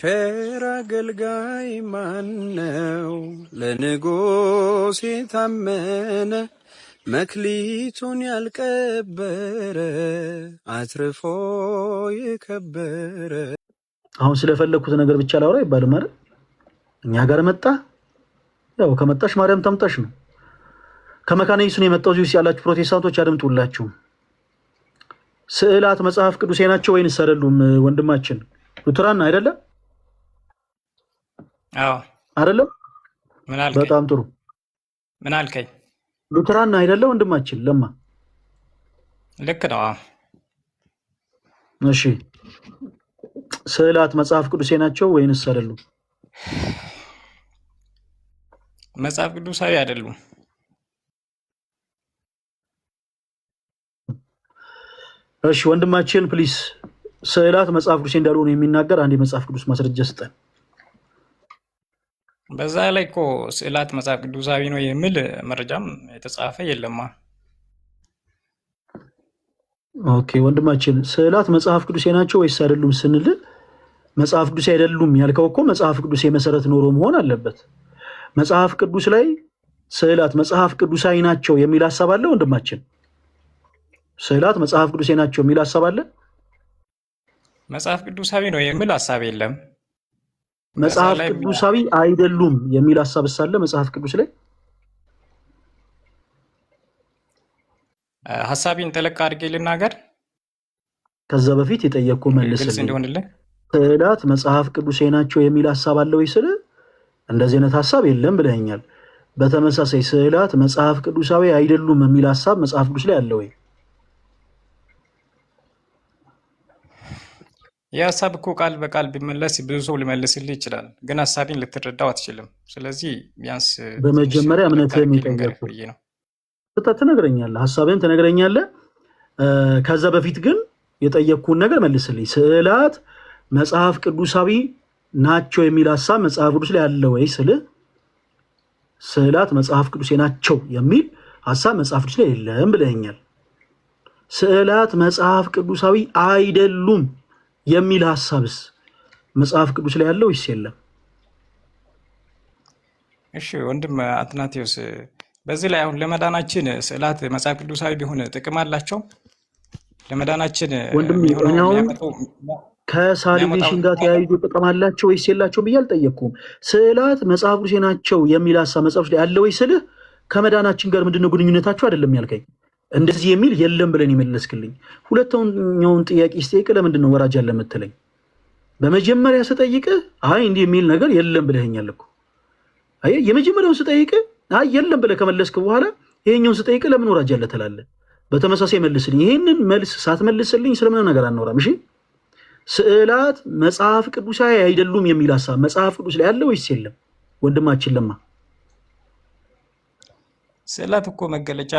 ቸር አገልጋይ ማነው? ለንጉሥ የታመነ መክሊቱን ያልቀበረ አትርፎ የከበረ። አሁን ስለፈለኩት ነገር ብቻ ላውራ ይባልም አይደል? እኛ ጋር መጣ። ያው ከመጣሽ ማርያም ታምጣሽ ነው። ከመካነ ኢየሱስ ነው የመጣው። እዚህ ያላችሁ ፕሮቴስታንቶች አድምጡላችሁ። ስዕላት መጽሐፍ ቅዱሴ ናቸው ወይንስ አይደሉም? ወንድማችን ሉተራን አይደለም? አዎ አይደለም? ምን አልከኝ? በጣም ጥሩ። ምን አልከኝ? ሉተራን አይደለም ወንድማችን ለማ? ልክ ነው። እሺ ስዕላት መጽሐፍ ቅዱሴ ናቸው ወይንስ አይደሉም? መጽሐፍ ቅዱሳዊ አይደሉም። እሺ ወንድማችን ፕሊስ ስዕላት መጽሐፍ ቅዱሴ እንዳልሆኑ የሚናገር አንድ የመጽሐፍ ቅዱስ ማስረጃ ስጠን። በዛ ላይ እኮ ስዕላት መጽሐፍ ቅዱሳዊ ነው የሚል መረጃም የተጻፈ የለማ። ኦኬ ወንድማችን ስዕላት መጽሐፍ ቅዱሴ ናቸው ወይስ አይደሉም ስንል መጽሐፍ ቅዱሴ አይደሉም ያልከው እኮ መጽሐፍ ቅዱሴ መሰረት ኖሮ መሆን አለበት። መጽሐፍ ቅዱስ ላይ ስዕላት መጽሐፍ ቅዱሳዊ ናቸው የሚል ሐሳብ አለ ወንድማችን? ስዕላት መጽሐፍ ቅዱሴ ናቸው የሚል ሐሳብ አለ? መጽሐፍ ቅዱሳዊ ነው የሚል ሐሳብ የለም። መጽሐፍ ቅዱሳዊ አይደሉም የሚል ሐሳብ ሳለ መጽሐፍ ቅዱስ ላይ ሐሳቤን ጠለቅ አድርጌ ልናገር። ከዛ በፊት የጠየቅኩ መልስልኝ። ግልጽ እንዲሆንልህ ስዕላት መጽሐፍ ቅዱሴ ናቸው የሚል ሐሳብ አለ ወይ ስለ እንደዚህ አይነት ሐሳብ የለም ብለኛል። በተመሳሳይ ስዕላት መጽሐፍ ቅዱሳዊ አይደሉም የሚል ሐሳብ መጽሐፍ ቅዱስ ላይ አለ ወይ? የሐሳብ እኮ ቃል በቃል ቢመለስ ብዙ ሰው ሊመልስልህ ይችላል፣ ግን ሐሳቤን ልትረዳው አትችልም። ስለዚህ ቢያንስ በመጀመሪያ እምነትህን የጠየቅኩ ነው። ትነግረኛለህ፣ ሐሳብህን ትነግረኛለህ። ከዛ በፊት ግን የጠየቅኩን ነገር መልስልኝ። ስዕላት መጽሐፍ ቅዱሳዊ ናቸው የሚል ሐሳብ መጽሐፍ ቅዱስ ላይ አለ ወይ ስልህ ስዕላት መጽሐፍ ቅዱሴ ናቸው የሚል ሐሳብ መጽሐፍ ቅዱስ ላይ የለም ብለኛል። ስዕላት መጽሐፍ ቅዱሳዊ አይደሉም የሚል ሐሳብስ መጽሐፍ ቅዱስ ላይ ያለው ወይስ የለም? እሺ ወንድም አትናቴዎስ፣ በዚህ ላይ አሁን ለመዳናችን ስዕላት መጽሐፍ ቅዱሳዊ ቢሆን ጥቅም አላቸው? ለመዳናችን ከሳሊቬሽን ጋር ተያይዞ ጥቅም አላቸው ወይስ የላቸው ብዬ አልጠየቅኩም። ስዕላት መጽሐፍ ቅዱሴ ናቸው የሚል ሐሳብ መጽሐፍ ላይ ያለ ወይ ስልህ ከመዳናችን ጋር ምንድነው ግንኙነታቸው አይደለም ያልከኝ። እንደዚህ የሚል የለም ብለን ይመለስክልኝ። ሁለተኛውን ጥያቄ ስጠይቅ ለምንድን ነው ወራጅ ያለ የምትለኝ? በመጀመሪያ ስጠይቅህ አይ እንዲህ የሚል ነገር የለም ብለኸኛል እኮ። አይ የመጀመሪያውን ስጠይቅህ አይ የለም ብለህ ከመለስክ በኋላ ይሄኛውን ስጠይቅህ ለምን ወራጅ ያለ ትላለህ? በተመሳሳይ መልስልኝ። ይሄንን መልስ ሳትመልስልኝ ስለምን ነገር አናወራም። እሺ ስዕላት መጽሐፍ ቅዱሳዊ አይደሉም የሚል ሐሳብ መጽሐፍ ቅዱስ ላይ ያለ ወይስ የለም? ወንድማችን ለማ ስዕላት እኮ መገለጫ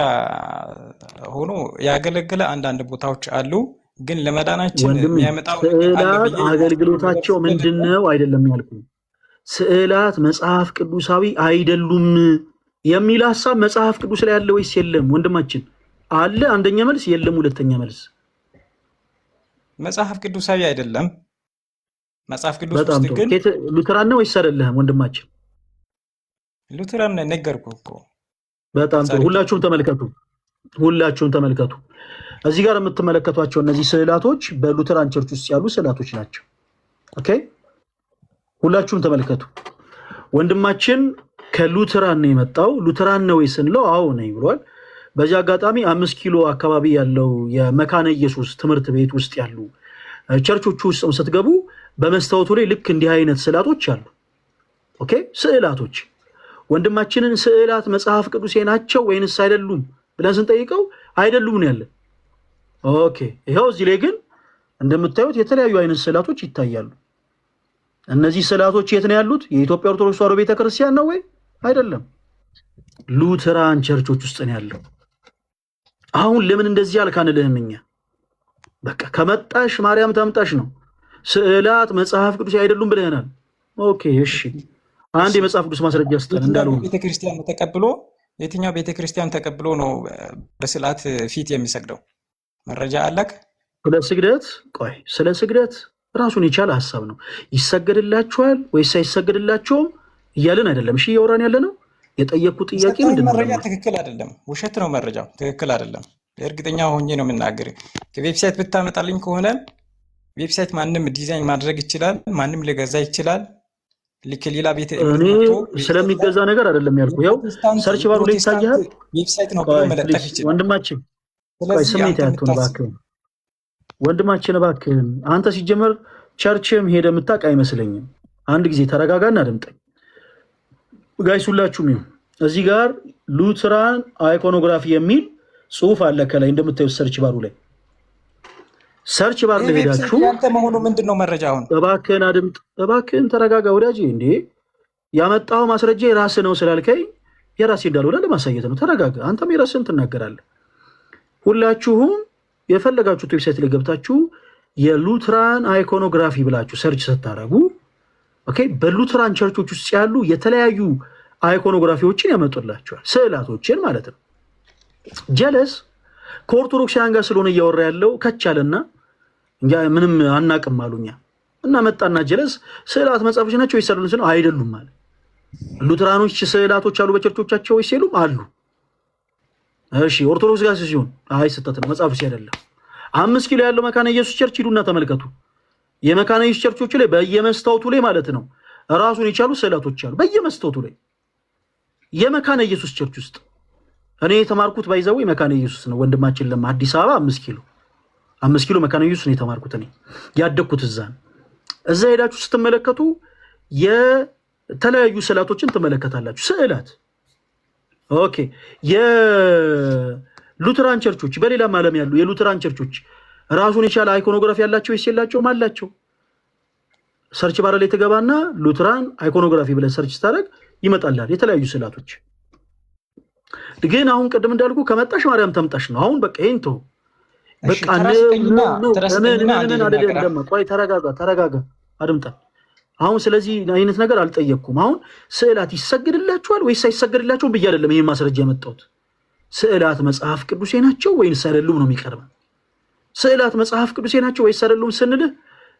ሆኖ ያገለገለ አንዳንድ ቦታዎች አሉ፣ ግን ለመዳናችን የሚያመጣው ስዕላት አገልግሎታቸው ምንድነው አይደለም ያልኩኝ። ስዕላት መጽሐፍ ቅዱሳዊ አይደሉም የሚል ሐሳብ መጽሐፍ ቅዱስ ላይ ያለ ወይስ የለም? ወንድማችን አለ። አንደኛ መልስ የለም። ሁለተኛ መልስ መጽሐፍ ቅዱሳዊ አይደለም። መጽሐፍ ቅዱስ ውስጥ ግን ሉተራን ነው ወይስ አይደለም? ወንድማችን ሉተራን ነገርኩህ እኮ። በጣም ጥሩ። ሁላችሁም ተመልከቱ። እዚህ ጋር የምትመለከቷቸው እነዚህ ስዕላቶች በሉተራን ቸርች ውስጥ ያሉ ስዕላቶች ናቸው። ኦኬ ሁላችሁም ተመልከቱ። ወንድማችን ከሉተራን ነው የመጣው። ሉተራን ነው ስንለው አዎ ነኝ ብሏል። በዚህ አጋጣሚ 5 ኪሎ አካባቢ ያለው የመካነ ኢየሱስ ትምህርት ቤት ውስጥ ያሉ ቸርቾች ውስጥ ስትገቡ በመስታወቱ ላይ ልክ እንዲህ አይነት ስዕላቶች አሉ። ኦኬ ስዕላቶች ወንድማችንን ስዕላት መጽሐፍ ቅዱሴ ናቸው ወይንስ አይደሉም ብለን ስንጠይቀው አይደሉም ነው ያለ። ኦኬ ይሄው እዚህ ላይ ግን እንደምታዩት የተለያዩ አይነት ስዕላቶች ይታያሉ። እነዚህ ስዕላቶች የት ነው ያሉት? የኢትዮጵያ ኦርቶዶክስ ተዋሕዶ ቤተክርስቲያን ነው ወይ? አይደለም፣ ሉተራን ቸርቾች ውስጥ ነው ያለው። አሁን ለምን እንደዚህ አልካንልህም? እኛ በቃ ከመጣሽ ማርያም ታምጣሽ ነው። ስዕላት መጽሐፍ ቅዱስ አይደሉም ብለናል። ኦኬ እሺ አንድ የመጽሐፍ ቅዱስ ማስረጃ ስጠን። እንዳልሆነ ቤተክርስቲያን ተቀብሎ የትኛው ቤተክርስቲያን ተቀብሎ ነው በስዕላት ፊት የሚሰግደው? መረጃ አለክ? ስለ ስግደት ራሱን የቻለ ሐሳብ ነው። ይሰገድላችኋል ወይስ አይሰገድላችሁም እያልን አይደለም። እሺ እያወራን ያለ ነው። የጠየቁት ጥያቄ ምንድነው? መረጃ ትክክል አይደለም፣ ውሸት ነው መረጃው፣ ትክክል አይደለም። እርግጠኛ ሆኜ ነው የምናገር። ከዌብሳይት ብታመጣልኝ ከሆነ ዌብሳይት ማንም ዲዛይን ማድረግ ይችላል፣ ማንም ሊገዛ ይችላል። ሌላ ቤት እኔ ስለሚገዛ ነገር አይደለም ያልኩ። ያው ሰርች ባሩ ላይ ታያል ዌብሳይት ነው ብሎ መለጠፍ ይችላል። ወንድማችን ስሜት ያቱን እባክህ ወንድማችን እባክህ፣ አንተ ሲጀመር ቸርችም ሄደ የምታውቅ አይመስለኝም። አንድ ጊዜ ተረጋጋና አድምጠኝ ጋይስ። ሁላችሁም ይሁን እዚህ ጋር ሉትራን አይኮኖግራፊ የሚል ጽሁፍ አለ ከላይ እንደምታዩት ሰርች ባሩ ላይ። ሰርች ባር ላይ ሄዳችሁ ያንተ መሆኑ ምንድነው መረጃውን? እባክህን አድምጥ፣ እባክህን ተረጋጋ ወዳጄ። እንዴ ያመጣው ማስረጃ የራስህ ነው ስላልከኝ የራሴ እንዳልሆነ ለማሳየት ነው። ተረጋጋ። አንተም የራስህን ትናገራለህ። ሁላችሁም የፈለጋችሁት ዌብሳይት ላይ ገብታችሁ የሉትራን አይኮኖግራፊ ብላችሁ ሰርች ስታደርጉ ኦኬ፣ በሉትራን ቸርቾች ውስጥ ያሉ የተለያዩ አይኮኖግራፊዎችን ያመጡላችኋል፣ ስዕላቶችን ማለት ነው። ጀለስ ከኦርቶዶክሳውያን ጋር ስለሆነ እያወራ ያለው ከቻለና እንጃ ምንም አናቅም አሉኛ እና መጣና ጀለስ ስዕላት መጽሐፎች ናቸው ይሰሩልን ነው አይደሉም ማለት ሉትራኖች ስዕላቶች አሉ በቸርቾቻቸው ይሰሉም አሉ። እሺ ኦርቶዶክስ ጋር ሲሆን አይ ስህተት ነው መጽሐፉ አይደለም። 5 ኪሎ ያለው መካነ ኢየሱስ ቸርች ሂዱና ተመልከቱ። የመካነ ኢየሱስ ቸርቾች ላይ በየመስታወቱ ላይ ማለት ነው ራሱን የቻሉ ስዕላቶች አሉ በየመስታወቱ ላይ የመካነ ኢየሱስ ቸርች ውስጥ። እኔ የተማርኩት ባይዘው መካነ ኢየሱስ ነው ወንድማችን ለማ አዲስ አበባ 5 ኪሎ መካነ ኢየሱስ ነው የተማርኩት። እኔ ያደግኩት እዛ ሄዳችሁ ስትመለከቱ የተለያዩ ስዕላቶችን ትመለከታላችሁ። ስዕላት ኦኬ። የሉትራን ቸርቾች በሌላም ዓለም ያሉ የሉትራን ቸርቾች ራሱን የቻለ አይኮኖግራፊ ያላቸው ይሰላቸውም አላቸው። ሰርች ባር ላይ ተገባና ሉትራን አይኮኖግራፊ ብለህ ሰርች ስታደርግ ይመጣላል የተለያዩ ስዕላቶች። ግን አሁን ቅድም እንዳልኩ ከመጣሽ ማርያም ተምጣሽ ነው። አሁን በቃ ይሄን ተው በቃ ቆይ ተረጋጋ አድምጣ። አሁን ስለዚህ አይነት ነገር አልጠየቅኩም። አሁን ስዕላት ይሰግድላችኋል ወይስ አይሰግድላችሁም ብዬ አይደለም ይሄን ማስረጃ ያመጣሁት። ስዕላት መጽሐፍ ቅዱሴ ናቸው ወይስ አይደሉም ነው የሚቀርበው። ስዕላት መጽሐፍ ቅዱሴ ናቸው ወይስ አይደሉም ስንልህ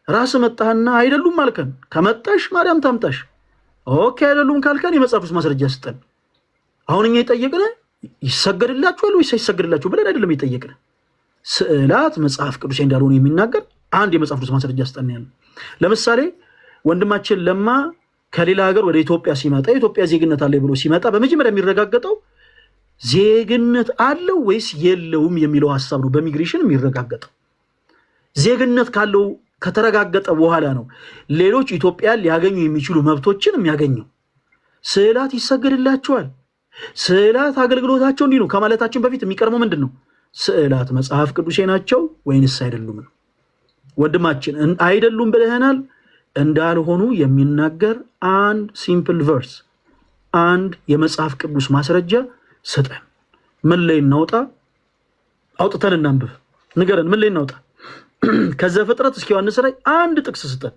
ራስህ መጣህና አይደሉም አልከን። ከመጣሽ ማርያም ታምጣሽ። ኦኬ አይደሉም ካልከን የመጽሐፍ ቅዱስ ማስረጃ ስጠን። አሁን እኛ የጠየቅን ይሰገድላችኋል ወይስ አይሰገድላችሁም ብለን አይደለም የጠየቅን። ስዕላት መጽሐፍ ቅዱሴ እንዳልሆነ የሚናገር አንድ የመጽሐፍ ቅዱስ ማስረጃ ስጠን ያለ። ለምሳሌ ወንድማችን ለማ ከሌላ ሀገር ወደ ኢትዮጵያ ሲመጣ ኢትዮጵያ ዜግነት አለ ብሎ ሲመጣ በመጀመሪያ የሚረጋገጠው ዜግነት አለው ወይስ የለውም የሚለው ሐሳብ ነው በሚግሬሽን የሚረጋገጠው። ዜግነት ካለው ከተረጋገጠ በኋላ ነው ሌሎች ኢትዮጵያን ሊያገኙ የሚችሉ መብቶችን የሚያገኘው። ስዕላት ይሰገድላቸዋል፣ ስዕላት አገልግሎታቸው እንዲህ ነው ከማለታችን በፊት የሚቀርመው ምንድን ነው? ስዕላት መጽሐፍ ቅዱሴ ናቸው ወይንስ አይደሉም ነው። ወንድማችን አይደሉም ብለህናል። እንዳልሆኑ የሚናገር አንድ ሲምፕል ቨርስ፣ አንድ የመጽሐፍ ቅዱስ ማስረጃ ስጠን። ምን ላይ እናውጣ? አውጥተን እናንብብ። ንገረን፣ ምን ላይ እናውጣ? ከዘፍጥረት እስከ ዮሐንስ ራዕይ አንድ ጥቅስ ስጠን።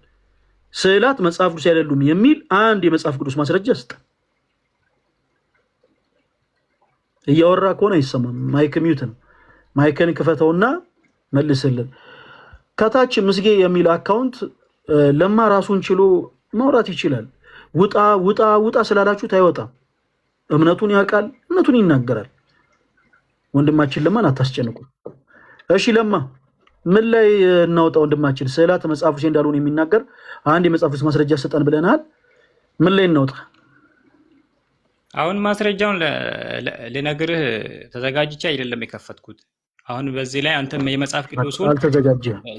ስዕላት መጽሐፍ ቅዱስ አይደሉም የሚል አንድ የመጽሐፍ ቅዱስ ማስረጃ ስጠን። እያወራ ከሆነ አይሰማም። ማይክ ሚዩት ነው። ማይክን ክፈተውና መልስልን። ከታች ምስጌ የሚል አካውንት ለማ ራሱን ችሎ ማውራት ይችላል። ውጣ ውጣ ውጣ ስላላችሁት አይወጣም። እምነቱን ያውቃል፣ እምነቱን ይናገራል። ወንድማችን ለማን አታስጨንቁ። እሺ ለማ ምን ላይ እናውጣ? ወንድማችን ስዕላት መጽሐፍ ቅዱስ እንዳልሆነ የሚናገር አንድ የመጽሐፍ ቅዱስ ማስረጃ ስጠን ብለናል። ምን ላይ እናውጣ? አሁን ማስረጃውን ልነግርህ ተዘጋጅቼ አይደለም የከፈትኩት። አሁን በዚህ ላይ አንተም የመጽሐፍ ቅዱሱን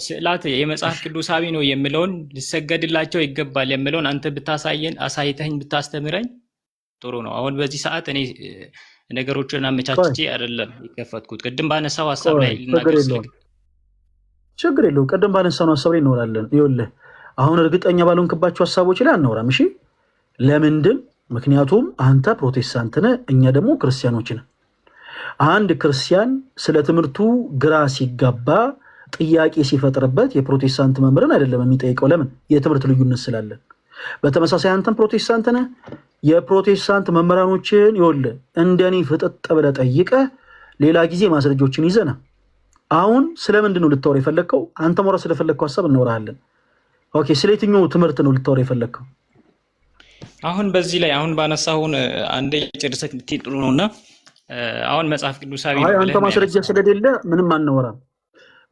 ስዕላት የመጽሐፍ ቅዱሳዊ ነው የሚለውን ሊሰገድላቸው ይገባል የሚለውን አንተ ብታሳየን አሳይተኝ ብታስተምረኝ ጥሩ ነው። አሁን በዚህ ሰዓት እኔ ነገሮችን አመቻችቼ አይደለም የከፈትኩት። ቅድም ባነሳው ሐሳብ ላይ ልናገር ችግር የለው። ቅድም ባነሳው ሐሳብ ላይ እንወራለን። ይኸውልህ አሁን እርግጠኛ ባልሆንክባቸው ሐሳቦች ላይ አናወራም። እሺ ለምንድን? ምክንያቱም አንተ ፕሮቴስታንት ነህ፣ እኛ ደግሞ ክርስቲያኖች ነን። አንድ ክርስቲያን ስለ ትምህርቱ ግራ ሲጋባ ጥያቄ ሲፈጥርበት የፕሮቴስታንት መምህርን አይደለም የሚጠይቀው። ለምን? የትምህርት ልዩነት ስላለን። በተመሳሳይ አንተም ፕሮቴስታንት ነህ፣ የፕሮቴስታንት መምህራኖችን ይኸውልህ እንደኔ ፍጥጥ ብለህ ጠይቀህ ሌላ ጊዜ ማስረጃዎችን ይዘና አሁን ስለምንድን ነው ልታወራ የፈለግከው? አንተ ማውራት ስለፈለግከው ሐሳብ እናወራለን። ኦኬ ስለየትኛው ትምህርት ነው ልታወራ የፈለከው? አሁን በዚህ ላይ አሁን ባነሳውን አንዴ ጨርሰህ ጥሩ ነውና አሁን መጽሐፍ ቅዱሳዊ ነው። አንተ ማስረጃ ስለሌለ ምንም አናወራም።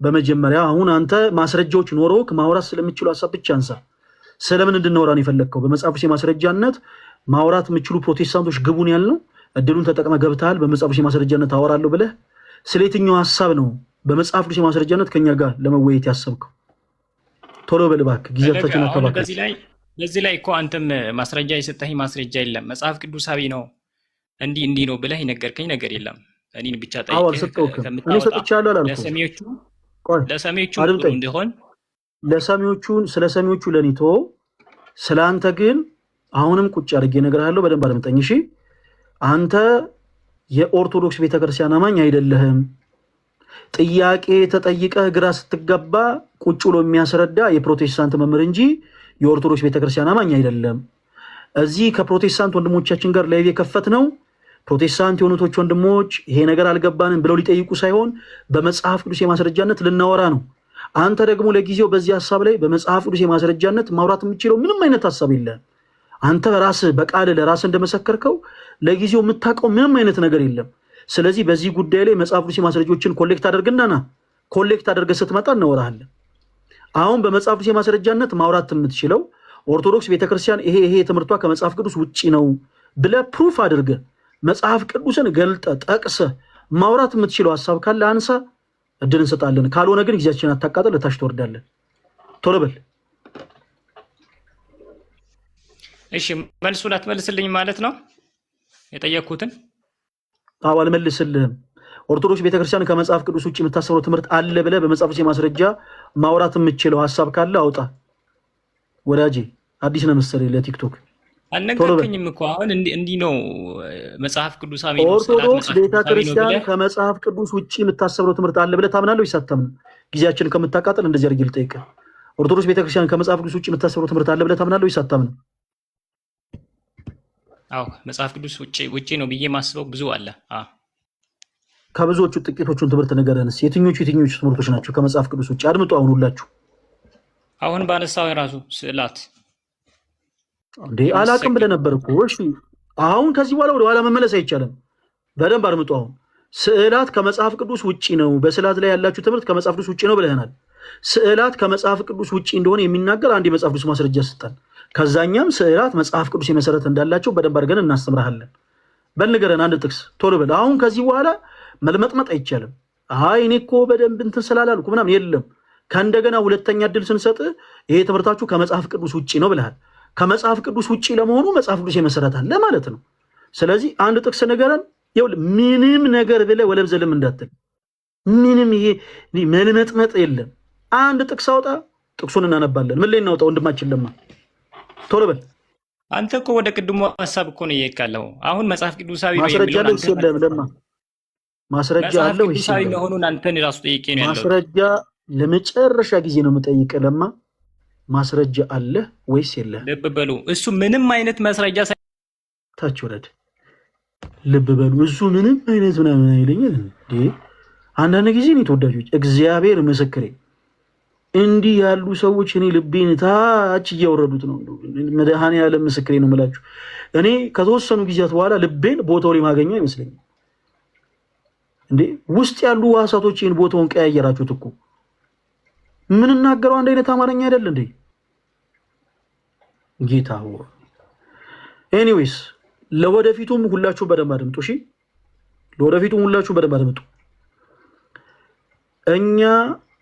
በመጀመሪያ አሁን አንተ ማስረጃዎች ኖሮክ ማውራት ስለምችሉ ሐሳብ ብቻ አንሳ። ስለምን እንድናወራ ነው የፈለከው? በመጽሐፍ ቅዱስ ማስረጃነት ማውራት የምችሉ ፕሮቴስታንቶች ግቡን ያልነው እድሉን ተጠቅመ ገብተሃል። በመጽሐፍ ቅዱስ ማስረጃነት አወራለሁ ብለህ ስለየትኛው ሐሳብ ነው በመጽሐፍ ቅዱስ ማስረጃነት ከኛ ጋር ለመወያየት ያሰብከው? ቶሎ በል እባክህ ጊዜያችን አከባከ። በዚህ ላይ እኮ አንተም ማስረጃ የሰጠኸኝ ማስረጃ የለም። መጽሐፍ ቅዱሳዊ ነው እንዲህ ነው ብለህ የነገርከኝ ነገር የለም። እኔን ብቻ ጠይቀህ ከምታወጣ ለሰሚዎቹ ጥሩ እንዲሆን ስለ ሰሚዎቹ ለኒቶ ስለ አንተ ግን አሁንም ቁጭ አድርጌ እነግርሃለሁ። በደንብ አድምጠኝ እሺ። አንተ የኦርቶዶክስ ቤተክርስቲያን አማኝ አይደለህም። ጥያቄ ተጠይቀህ ግራ ስትገባ ቁጭ ብሎ የሚያስረዳ የፕሮቴስታንት መምህር እንጂ የኦርቶዶክስ ቤተክርስቲያን አማኝ አይደለም። እዚህ ከፕሮቴስታንት ወንድሞቻችን ጋር ላይ የከፈት ነው ፕሮቴስታንት የሆኑቶች ወንድሞች ይሄ ነገር አልገባንም ብለው ሊጠይቁ ሳይሆን በመጽሐፍ ቅዱስ የማስረጃነት ልናወራ ነው። አንተ ደግሞ ለጊዜው በዚህ ሐሳብ ላይ በመጽሐፍ ቅዱስ የማስረጃነት ማውራት የምትችለው ምንም አይነት ሐሳብ የለም። አንተ ራስህ በቃል ለራስህ እንደመሰከርከው ለጊዜው የምታውቀው ምንም አይነት ነገር የለም። ስለዚህ በዚህ ጉዳይ ላይ መጽሐፍ ቅዱስ ማስረጃዎችን ኮሌክት አድርግናና ኮሌክት አድርገህ ስትመጣ እናወራለን። አሁን በመጽሐፍ ቅዱስ ማስረጃነት ማውራት የምትችለው ኦርቶዶክስ ቤተክርስቲያን ይሄ ትምህርቷ ከመጽሐፍ ቅዱስ ውጪ ነው ብለህ ፕሩፍ አድርገህ መጽሐፍ ቅዱስን ገልጠህ ጠቅሰህ ማውራት የምትችለው ሐሳብ ካለ አንሳ፣ እድል እንሰጣለን። ካልሆነ ግን ጊዜያችንን አታቃጥል፣ ለታች ትወርዳለን። ቶሎ በል እሺ። መልሱን አትመልስልኝ ማለት ነው የጠየቅኩትን? አዎ አልመልስልህም። ኦርቶዶክስ ቤተክርስቲያን ከመጽሐፍ ቅዱስ ውጪ የምታሰበው ትምህርት አለ ብለህ በመጽሐፍ ቅዱስ ማስረጃ ማውራት የምትችለው ሐሳብ ካለ አውጣ። ወዳጄ አዲስ ነው መሰለኝ ለቲክቶክ አልነገርከኝም እኮ አሁን እንዲህ ነው መጽሐፍ ቅዱሳዊ ነው። ኦርቶዶክስ ቤተክርስቲያን ከመጽሐፍ ቅዱስ ውጪ የምታሰበው ትምህርት አለ ብለህ ታምናለህ ወይስ አታምንም? ጊዜያችንን ከምታቃጥል እንደዚህ አድርጌ ልጠይቅህ። ኦርቶዶክስ ቤተክርስቲያን ከመጽሐፍ ቅዱስ ውጪ የምታሰበው ትምህርት አለ ብለህ ታምናለህ ወይስ አታምንም? አዎ መጽሐፍ ቅዱስ ውጪ ነው ብዬ ማስበው ብዙ አለ። ከብዙዎቹ ጥቂቶቹን ትምህርት ንገረንስ። የትኞቹ ትምህርቶች ናቸው ከመጽሐፍ ቅዱስ ውጪ? አድምጡ አሁን ሁላችሁ። አሁን ባነሳው የራሱ ስዕላት እንዴ አላቅም ብለህ ነበር እኮ። እሺ አሁን ከዚህ በኋላ ወደ ኋላ መመለስ አይቻልም። በደንብ አድምጡ። አሁን ስዕላት ከመጽሐፍ ቅዱስ ውጪ ነው፣ በስዕላት ላይ ያላችሁ ትምህርት ከመጽሐፍ ቅዱስ ውጪ ነው ብለህናል። ስዕላት ከመጽሐፍ ቅዱስ ውጪ እንደሆነ የሚናገር አንድ የመጽሐፍ ቅዱስ ማስረጃ ስጠን። ከዛኛም ስዕላት መጽሐፍ ቅዱስ የመሰረት እንዳላቸው በደንብ አድርገን እናስተምርሃለን። በል ንገረን አንድ ጥቅስ ቶሎ በል። አሁን ከዚህ በኋላ መልመጥመጥ አይቻልም። አይ እኔ እኮ በደንብ እንትን ስላላልኩ ምናምን የለም። ከእንደገና ሁለተኛ እድል ስንሰጥ ይሄ ትምህርታችሁ ከመጽሐፍ ቅዱስ ውጪ ነው ብለሃል። ከመጽሐፍ ቅዱስ ውጪ ለመሆኑ መጽሐፍ ቅዱስ የመሰረታል ለማለት ነው። ስለዚህ አንድ ጥቅስ ንገረን። ምንም ነገር ብለህ ወለብ ዘለም እንዳትል። ምንም ይሄ መልመጥመጥ የለም። አንድ ጥቅስ አውጣ፣ ጥቅሱን እናነባለን። ምን ላይ እናውጣ ወንድማችን ለማ? ቶሎ በል። አንተ እኮ ወደ ቅድሞ ሐሳብ እኮ ነው እየሄድካለሁ። አሁን መጽሐፍ ቅዱሳዊ ነው ማስረጃ አለ ወይስ የለም? ለማ ማስረጃ አለ ወይስ ቅዱሳዊ መሆኑን አንተን ራሱ ጠይቄ ነው ያለው። ማስረጃ ለመጨረሻ ጊዜ ነው የምጠይቀህ ለማ። ማስረጃ አለ ወይስ የለም? ልብ በሉ። እሱ ምንም አይነት ማስረጃ ታች ወረድ። ልብ በሉ። እሱ ምንም አይነት ምናምን አይለኝም እንዴ። አንዳንድ ጊዜ ነው ተወዳጆች፣ እግዚአብሔር ምስክሬ፣ እንዲህ ያሉ ሰዎች እኔ ልቤን ታች እያወረዱት ነው። መድኃኔዓለም ምስክሬ ነው የምላችሁ። እኔ ከተወሰኑ ጊዜያት በኋላ ልቤን ቦታው ላይ ማገኘው አይመስለኝም። እንዴ ውስጥ ያሉ ዋሳቶች ይህን ቦታውን ቀያየራችሁት እኮ። ምን እናገረው አንድ አይነት አማርኛ አይደል እንዴ? ጌታ ሆይ። ኤኒዌይስ ለወደፊቱም ሁላችሁ በደንብ አድምጡ እሺ። ለወደፊቱም ሁላችሁ በደንብ አድምጡ። እኛ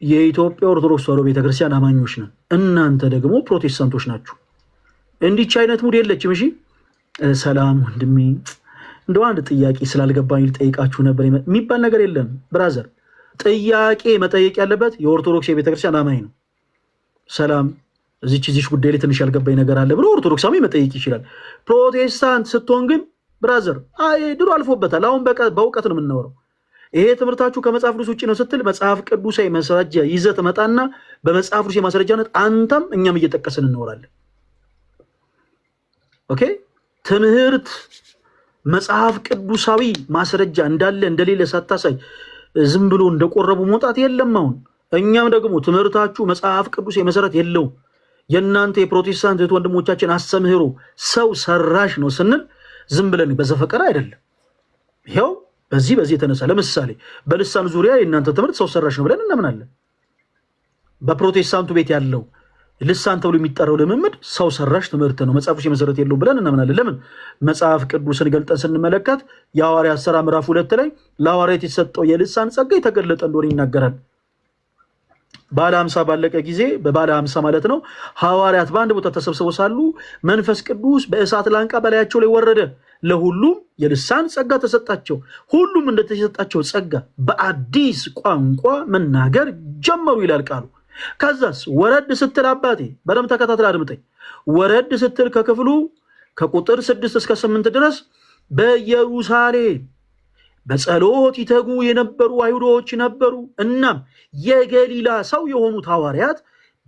የኢትዮጵያ ኦርቶዶክስ ተዋሕዶ ቤተክርስቲያን አማኞች ነን። እናንተ ደግሞ ፕሮቴስታንቶች ናችሁ። እንዲች አይነት ሙድ የለችም እሺ። ሰላም ወንድሜ፣ እንደው አንድ ጥያቄ ስላልገባኝ ልጠይቃችሁ ነበር የሚባል ነገር የለም ብራዘር። ጥያቄ መጠየቅ ያለበት የኦርቶዶክስ የቤተክርስቲያን አማኝ ነው። ሰላም እዚች ጉዳይ ላይ ትንሽ ያልገባኝ ነገር አለ ብሎ ኦርቶዶክሳዊ መጠየቅ ይችላል። ፕሮቴስታንት ስትሆን ግን ብራዘር ድሮ አልፎበታል። አሁን በእውቀት ነው የምናወራው። ይሄ ትምህርታችሁ ከመጽሐፍ ቅዱስ ውጭ ነው ስትል መጽሐፍ ቅዱሳዊ ማስረጃ ይዘህ ትመጣና በመጽሐፍ ቅዱስ ማስረጃነት አንተም እኛም እየጠቀስን እንወራለን። ኦኬ ትምህርት መጽሐፍ ቅዱሳዊ ማስረጃ እንዳለ እንደሌለ ሳታሳይ ዝም ብሎ እንደቆረቡ መውጣት የለም። አሁን እኛም ደግሞ ትምህርታችሁ መጽሐፍ ቅዱስ የመሰረት የለውም፣ የእናንተ የፕሮቴስታንት ወንድሞቻችን አስተምህሮ ሰው ሰራሽ ነው ስንል ዝም ብለን በዘፈቀደ አይደለም። ይሄው በዚህ የተነሳ ለምሳሌ በልሳን ዙሪያ የእናንተ ትምህርት ሰው ሰራሽ ነው ብለን እናምናለን። በፕሮቴስታንቱ ቤት ያለው ልሳን ተብሎ የሚጠራው ልምምድ ሰው ሰራሽ ትምህርት ነው፣ መጽሐፍ ቅዱስ መሰረት የለውም ብለን እናምናለን። ለምን? መጽሐፍ ቅዱስን ገልጠን ስንመለከት የሐዋርያት ሥራ ምዕራፍ 2 ላይ ለሐዋርያት የተሰጠው የልሳን ጸጋ የተገለጠ እንደሆነ ይናገራል። ባለ 50 ባለቀ ጊዜ በባለ 50 ማለት ነው ሐዋርያት በአንድ ቦታ ተሰብስበው ሳሉ መንፈስ ቅዱስ በእሳት ላንቃ በላያቸው ላይ ወረደ፣ ለሁሉም የልሳን ጸጋ ተሰጣቸው፣ ሁሉም እንደተሰጣቸው ጸጋ በአዲስ ቋንቋ መናገር ጀመሩ ይላል ቃሉ። ከዛስ ወረድ ስትል አባቴ በደም ተከታተል አድምጠኝ። ወረድ ስትል ከክፍሉ ከቁጥር 6 እስከ 8 ድረስ በኢየሩሳሌም በጸሎት ይተጉ የነበሩ አይሁዶች ነበሩ። እናም የገሊላ ሰው የሆኑት ሐዋርያት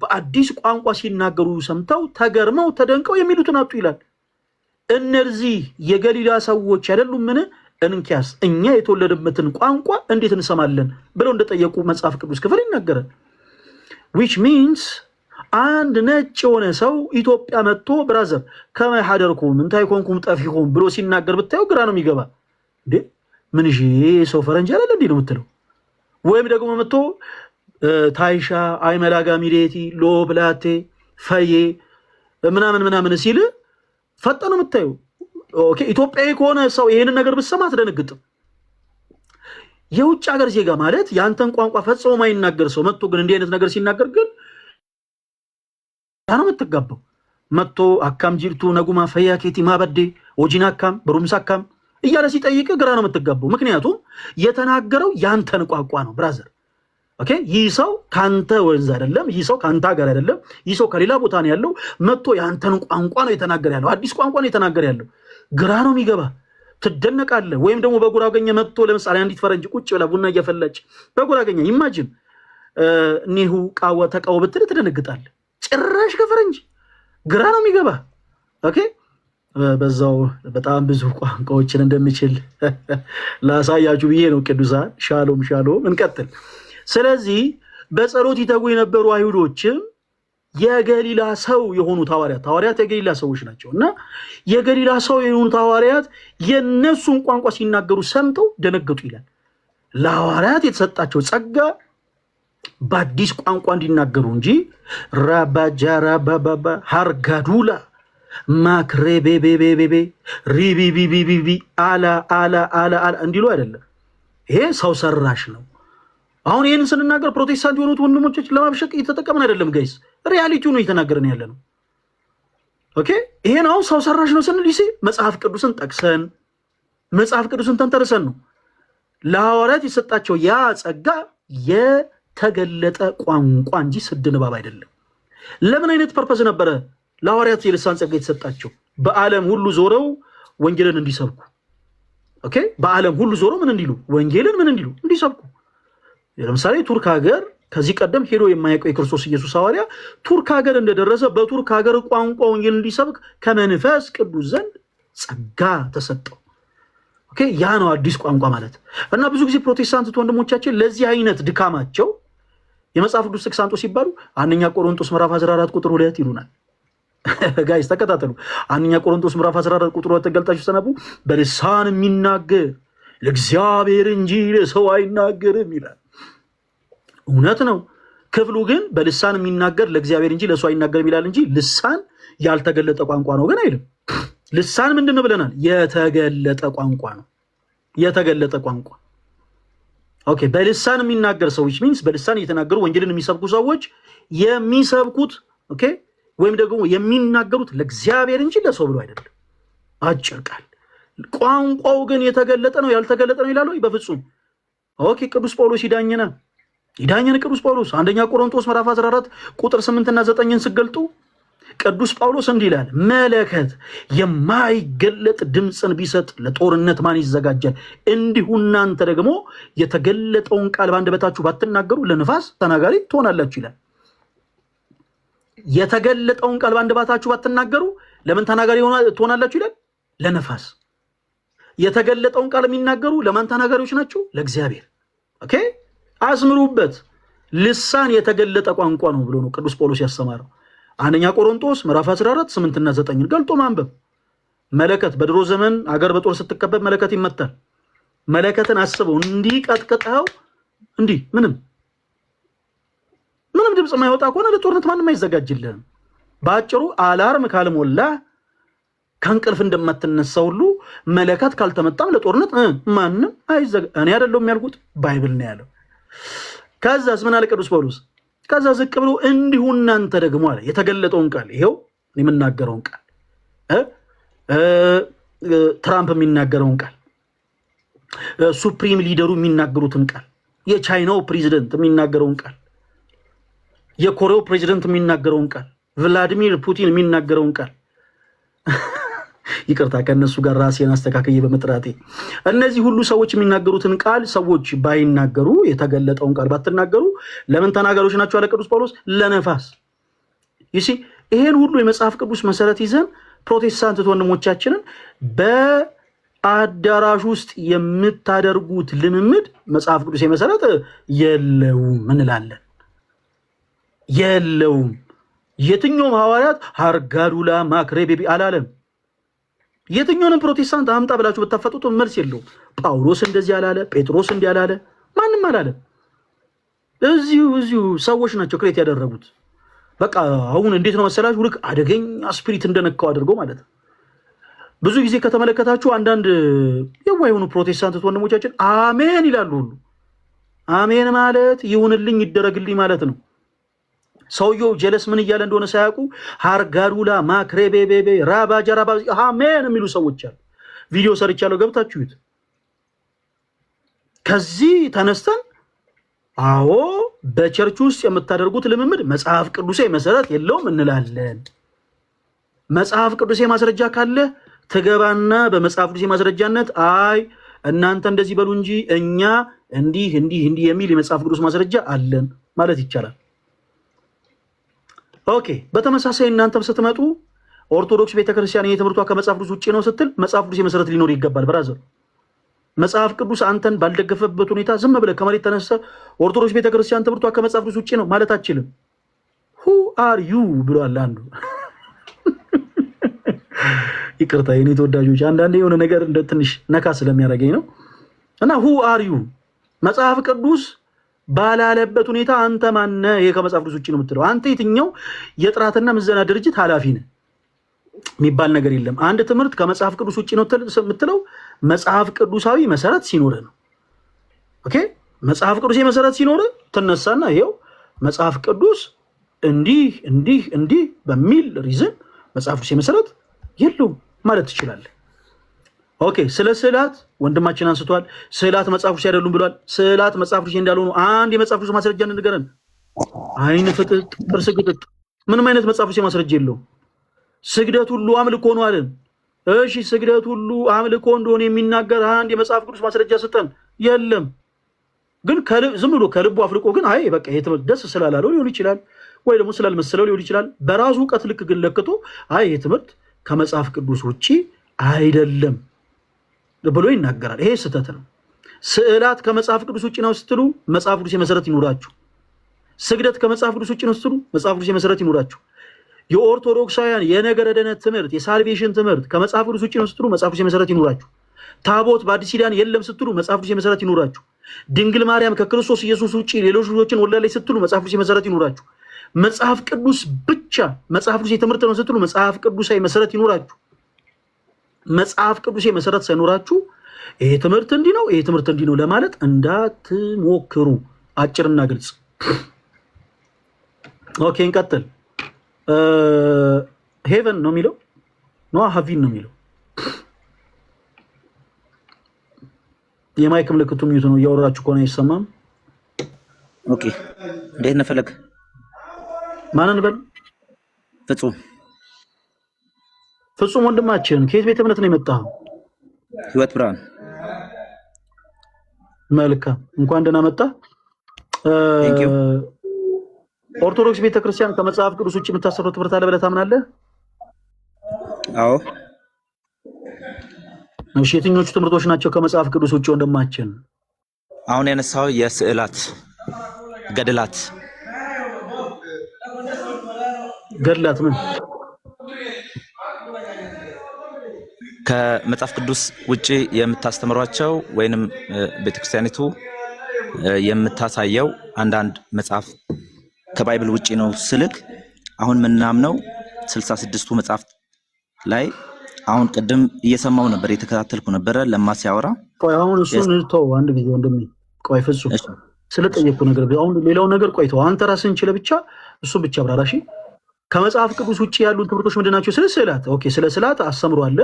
በአዲስ ቋንቋ ሲናገሩ ሰምተው ተገርመው ተደንቀው የሚሉትን አጡ ይላል። እነዚህ የገሊላ ሰዎች አይደሉምን? እንኪያስ እኛ የተወለደበትን ቋንቋ እንዴት እንሰማለን ብለው እንደጠየቁ መጽሐፍ ቅዱስ ክፍል ይናገራል። which means አንድ ነጭ የሆነ ሰው ኢትዮጵያ መጥቶ ብራዘር ከማይ ሐደርኩም እንታይ ኮንኩም ጠፊኩም ብሎ ሲናገር ብታዩ ግራ ነው የሚገባ። እንዴ ምን እሺ ሰው ፈረንጅ አይደል እንዴ ነው የምትለው? ወይም ደግሞ መጥቶ ታይሻ አይመላጋ ሚሬቲ ሎብላቴ ፈዬ ምናምን ሲል ፈጠኑ የምታዩ። ኦኬ ኢትዮጵያዊ ከሆነ ሰው ይሄንን ነገር ብትሰማ አትደነግጥም። የውጭ ሀገር ዜጋ ማለት ያንተን ቋንቋ ፈጽሞ ማይናገር ሰው መጥቶ ግን እንዲህ አይነት ነገር ሲናገር ግን ነው የምትጋባው። መጥቶ አካም ጅርቱ ነጉማ ፈያ ኬቲ ማበዴ ወጂና አካም በሩምሳ አካም እያለ ሲጠይቅ ግራ ነው የምትጋባው። ምክንያቱም የተናገረው ያንተን ቋንቋ ነው ብራዘር። ኦኬ ይህ ሰው ካንተ ወንዝ አይደለም፣ ይህ ሰው ካንተ ሀገር አይደለም፣ ይህ ሰው ከሌላ ቦታ ነው ያለው። መጥቶ ያንተን ቋንቋ ነው የተናገረ ያለው፣ አዲስ ቋንቋ ነው የተናገረ ያለው። ግራ ነው የሚገባ፣ ትደነቃለህ። ወይም ደግሞ በጉራገኛ መጥቶ ለምሳሌ አንዲት ፈረንጅ ቁጭ ብላ ቡና እየፈለች በጉራገኛ ኢማጂን ኒሁ ቃወ ተቃወ ብትል ትደነግጣለህ። ጭራሽ ከፈረንጅ ግራ ነው የሚገባ። ኦኬ በዛው በጣም ብዙ ቋንቋዎችን እንደሚችል ላሳያችሁ ብዬ ነው። ቅዱሳን ሻሎም እንቀጥል። ስለዚህ በጸሎት ይተጉ የነበሩ አይሁዶችም የገሊላ ሰው የሆኑት ሐዋርያት የገሊላ ሰዎች ናቸው እና የገሊላ ሰው የሆኑት ሐዋርያት የነሱን ቋንቋ ሲናገሩ ሰምተው ደነገጡ ይላል። ለሐዋርያት የተሰጣቸው ጸጋ በአዲስ ቋንቋ እንዲናገሩ እንጂ ራባጃራባባ ሃርጋዱላ ማክሬቤቤቤቤ ሪቢቢቢቢቢ አላ እንዲሉ አይደለም። ይሄ ሰው ሰራሽ ነው። አሁን ይህንን ስንናገር ፕሮቴስታንት የሆኑት ወንድሞች ለማብሸቅ እየተጠቀምን አይደለም ጋይስ፣ ሪያሊቲው ነው እየተናገርን ያለ ነው። ኦኬ ይሄን አሁን ሰው ሰራሽ ነው ስንል ይሄ መጽሐፍ ቅዱስን ጠቅሰን መጽሐፍ ቅዱስን ተንተርሰን ነው። ለሐዋርያት የሰጣቸው ያ ጸጋ የተገለጠ ቋንቋ እንጂ ስድ ንባብ አይደለም። ለምን አይነት ፐርፐዝ ነበረ ለሐዋርያት የልሳን ጸጋ የተሰጣቸው? በዓለም ሁሉ ዞረው ወንጌልን እንዲሰብኩ። ኦኬ በዓለም ሁሉ ዞረው ምን እንዲሉ? ወንጌልን ምን እንዲሉ? እንዲሰብኩ። ለምሳሌ ቱርክ ሀገር ከዚህ ቀደም ሄዶ የማያውቀው የክርስቶስ ኢየሱስ ሐዋርያ ቱርክ ሀገር እንደደረሰ በቱርክ ሀገር ቋንቋ ወንጌል እንዲሰብክ ከመንፈስ ቅዱስ ዘንድ ጸጋ ተሰጠው። ኦኬ ያ ነው አዲስ ቋንቋ ማለት። እና ብዙ ጊዜ ፕሮቴስታንት ወንድሞቻችን ለዚህ አይነት ድካማቸው የመጽሐፍ ቅዱስ ጥቅስ አንጦ ሲባሉ አንደኛ ቆሮንቶስ ምዕራፍ 14 ቁጥር 2 ይሉናል። ጋይስ ተከታተሉ። አንደኛ ቆሮንቶስ ምዕራፍ 14 ቁጥር 2 ተገልጣችሁ ተነቡ። በልሳን የሚናገር ለእግዚአብሔር እንጂ ለሰው አይናገርም ይላል። እውነት ነው። ክፍሉ ግን በልሳን የሚናገር ለእግዚአብሔር እንጂ ለሰው አይናገርም ይላል እንጂ ልሳን ያልተገለጠ ቋንቋ ነው ግን አይልም። ልሳን ምንድነው ብለናል? የተገለጠ ቋንቋ ነው። የተገለጠ ቋንቋ። ኦኬ በልሳን የሚናገር ሰዎች ሚንስ በልሳን እየተናገሩ ወንጌልን የሚሰብኩ ሰዎች የሚሰብኩት ኦኬ ወይም ደግሞ የሚናገሩት ለእግዚአብሔር እንጂ ለሰው ብሎ አይደለም። አጭር ቃል። ቋንቋው ግን የተገለጠ ነው ያልተገለጠ ነው ይላል ወይ? በፍጹም። ኦኬ ቅዱስ ጳውሎስ ይዳኘን ቅዱስ ጳውሎስ አንደኛ ቆሮንቶስ ምዕራፍ 14 ቁጥር 8 እና 9ን ስገልጡ ቅዱስ ጳውሎስ እንዲህ ይላል፣ መለከት የማይገለጥ ድምፅን ቢሰጥ ለጦርነት ማን ይዘጋጃል? እንዲሁ እናንተ ደግሞ የተገለጠውን ቃል በአንደበታችሁ ባትናገሩ ለነፋስ ተናጋሪ ትሆናላችሁ ይላል። የተገለጠውን ቃል በአንደበታችሁ ባትናገሩ ለምን ተናጋሪ ትሆናላችሁ ይላል? ለነፋስ። የተገለጠውን ቃል የሚናገሩ ለማን ተናጋሪዎች ናቸው? ለእግዚአብሔር። ኦኬ አስምሩበት። ልሳን የተገለጠ ቋንቋ ነው ብሎ ነው ቅዱስ ጳውሎስ ያስተማረው። አንደኛ ቆሮንቶስ ምዕራፍ 14 8 እና 9 ገልጦ ማንበብ። መለከት በድሮ ዘመን አገር በጦር ስትከበብ መለከት ይመታል። መለከትን አስበው እንዲህ ቀጥቅጠው እንዲህ ምንም ድምጽ የማይወጣ ከሆነ ለጦርነት ማንም አይዘጋጅልህም። በአጭሩ አላርም ካልሞላ ከእንቅልፍ እንደማትነሳ ሁሉ መለከት ካልተመጣም ለጦርነት ማንም አይዘጋ። እኔ አይደለሁም ያልኩት ባይብል ነው ያለው። ከዛስ ምን አለ ቅዱስ ጳውሎስ? ከዛ ዝቅ ብሎ እንዲሁ እናንተ ደግሞ አለ የተገለጠውን ቃል ይሄው የምናገረውን ቃል ትራምፕ የሚናገረውን ቃል ሱፕሪም ሊደሩ የሚናገሩትን ቃል የቻይናው ፕሬዚደንት የሚናገረውን ቃል የኮሪያው ፕሬዚደንት የሚናገረውን ቃል ቭላዲሚር ፑቲን የሚናገረውን ቃል ይቅርታ ከነሱ ጋር ራሴን አስተካክዬ በመጥራቴ እነዚህ ሁሉ ሰዎች የሚናገሩትን ቃል ሰዎች ባይናገሩ የተገለጠውን ቃል ባትናገሩ ለምን ተናጋሪዎች ናቸው አለ ቅዱስ ጳውሎስ? ለነፋስ ይሲ ይሄን ሁሉ የመጽሐፍ ቅዱስ መሰረት ይዘን ፕሮቴስታንት ወንድሞቻችንን በአዳራሽ ውስጥ የምታደርጉት ልምምድ መጽሐፍ ቅዱስ መሰረት የለውም እንላለን። የለውም። የትኛውም ሐዋርያት ሃርጋዱላ ማክሬቤቢ አላለም። የትኛውንም ፕሮቴስታንት አምጣ ብላችሁ በተፈጡት መልስ የለውም። ጳውሎስ እንደዚህ አላለ፣ ጴጥሮስ እንዲህ አላለ፣ ማንም አላለ። እዚሁ ሰዎች ናቸው ክሬት ያደረጉት። በቃ አሁን እንዴት ነው መሰላችሁ? ልክ አደገኛ ስፒሪት እንደነካው አድርገው ማለት ነው። ብዙ ጊዜ ከተመለከታችሁ አንዳንድ የዋህ የሆኑ ፕሮቴስታንት ወንድሞቻችን አሜን ይላሉ ሁሉ። አሜን ማለት ይሁንልኝ ይደረግልኝ ማለት ነው። ሰውየው ጀለስ ምን እያለ እንደሆነ ሳያውቁ ሃርጋዱላ ማክሬቤቤቤ ራባ ጀራባ አሜን የሚሉ ሰዎች አሉ። ቪዲዮ ሰርቻለሁ ገብታችሁት። ከዚህ ተነስተን አዎ በቸርች ውስጥ የምታደርጉት ልምምድ መጽሐፍ ቅዱሴ መሰረት የለውም እንላለን። መጽሐፍ ቅዱሴ ማስረጃ ካለ ትገባና በመጽሐፍ ቅዱሴ ማስረጃነት አይ እናንተ እንደዚህ በሉ እንጂ እኛ እንዲህ የሚል የመጽሐፍ ቅዱስ ማስረጃ አለን ማለት ይቻላል። ኦኬ። በተመሳሳይ እናንተም ስትመጡ ኦርቶዶክስ ቤተክርስቲያን የትምህርቷ ከመጽሐፍ ቅዱስ ውጪ ነው ስትል መጽሐፍ ቅዱስ መሰረት ሊኖር ይገባል። ብራዘር መጽሐፍ ቅዱስ አንተን ባልደገፈበት ሁኔታ ዝም ብለህ ከመሬት ተነስተህ ኦርቶዶክስ ቤተክርስቲያን ትምህርቷ ከመጽሐፍ ቅዱስ ውጪ ነው ማለት አትችልም። who are you ብሏል አንዱ። ይቅርታ የኔ ተወዳጆች አንዳንዴ የሆነ ነገር እንደ ትንሽ ነካ ስለሚያደርገኝ ነው። እና who are you መጽሐፍ ቅዱስ ባላለበት ሁኔታ አንተ ማነ? ይሄ ከመጽሐፍ ቅዱስ ውጪ ነው የምትለው አንተ የትኛው የጥራትና ምዘና ድርጅት ኃላፊ ነህ? የሚባል ነገር የለም። አንድ ትምህርት ከመጽሐፍ ቅዱስ ውጪ ነው የምትለው መጽሐፍ ቅዱሳዊ መሰረት ሲኖር ነው። ኦኬ። መጽሐፍ ቅዱስ መሰረት ሲኖር ትነሳና ይሄው መጽሐፍ ቅዱስ እንዲህ በሚል ሪዝን መጽሐፍ ቅዱስ መሰረት የለውም ማለት ትችላለህ። ኦኬ። ስለ ስዕላት ወንድማችን አንስቷል። ስዕላት መጽሐፍ ቅዱስ አይደሉም ብሏል። ስዕላት መጽሐፍ ቅዱስ እንዳልሆኑ አንድ የመጽሐፍ ቅዱስ ማስረጃ እንንገረን። አይን ፍጥጥ፣ ጥርስ ግጥጥ፣ ምንም አይነት መጽሐፍ ቅዱስ ማስረጃ የለውም። ስግደት ሁሉ አምልኮ ነው አለን። እሺ ስግደት ሁሉ አምልኮ እንደሆነ የሚናገር አንድ የመጽሐፍ ቅዱስ ማስረጃ ስጠን። የለም። ግን ዝም ብሎ ከልቡ አፍልቆ ግን አይ በቃ ይሄ ትምህርት ደስ ስላላለው ሊሆን ይችላል፣ ወይ ደግሞ ስላልመሰለው ሊሆን ይችላል። በራሱ እውቀት ልክ ግን ለክቶ አይ ይሄ ትምህርት ከመጽሐፍ ቅዱስ ውጪ አይደለም ብሎ ይናገራል። ይሄ ስህተት ነው። ስዕላት ከመጽሐፍ ቅዱስ ውጪ ነው ስትሉ መጽሐፍ ቅዱስ መሰረት ይኖራችሁ። ስግደት ከመጽሐፍ ቅዱስ ውጪ ነው ስትሉ መጽሐፍ ቅዱስ መሰረት ይኖራችሁ። የኦርቶዶክሳውያን የነገረ ድነት ትምህርት የሳልቬሽን ትምህርት ከመጽሐፍ ቅዱስ ውጪ ነው ስትሉ መጽሐፍ ቅዱስ መሰረት ይኖራችሁ። ታቦት በአዲስ ኪዳን የለም ስትሉ መጽሐፍ ቅዱስ መሰረት ይኖራችሁ። ድንግል ማርያም ከክርስቶስ ኢየሱስ ውጪ ሌሎች ልጆችን ወለደች ስትሉ መጽሐፍ ቅዱስ መሰረት ይኖራችሁ። መጽሐፍ ቅዱስ ብቻ መጽሐፍ ቅዱስ የትምህርት ነው ስትሉ መጽሐፍ ቅዱሳዊ መሰረት ይኖራችሁ። መጽሐፍ ቅዱስ መሰረት ሳይኖራችሁ ይሄ ትምህርት እንዲህ ነው ይሄ ትምህርት እንዲህ ነው ለማለት እንዳትሞክሩ። አጭርና ግልጽ። ኦኬ እንቀጥል። ሄቨን ነው የሚለው ነው ሀቪን ነው የሚለው። የማይክ ምልክቱ ሚዩት ነው። እያወራችሁ ከሆነ አይሰማም። ኦኬ እንዴት ነህ ፈለግ? ማንን በል? ፍጹም ወንድማችን ከየት ቤተ እምነት ነው የመጣኸው? ህይወት ብርሃን። መልካም እንኳን ደህና መጣ። ኦርቶዶክስ ቤተክርስቲያን ከመጽሐፍ ቅዱስ ውጭ የምታሰረው ትምህርት አለ ብለህ ታምናለህ? አዎ። እሺ የትኞቹ ትምህርቶች ናቸው ከመጽሐፍ ቅዱስ ውጭ ወንድማችን? አሁን ያነሳው የስዕላት ገድላት ገድላት ምን ከመጽሐፍ ቅዱስ ውጪ የምታስተምሯቸው ወይንም ቤተክርስቲያኒቱ የምታሳየው አንዳንድ መጽሐፍ ከባይብል ውጪ ነው ስልክ አሁን ምናምነው 66ቱ መጽሐፍ ላይ አሁን ቅድም እየሰማው ነበር የተከታተልኩ ነበር ለማሲያወራ ቆይ አሁን እሱን ተው አንድ ጊዜ ወንድሜ ቆይ ፍጹም ስለጠየቅኩ ነገር አሁን ሌላው ነገር ቆይተው አንተ ራስህን ችለህ ብቻ እሱ ብቻ አብራራሺ ከመጽሐፍ ቅዱስ ውጪ ያሉ ትምህርቶች ምንድናቸው ስለ ስዕላት ኦኬ ስለ ስዕላት አስተምሯል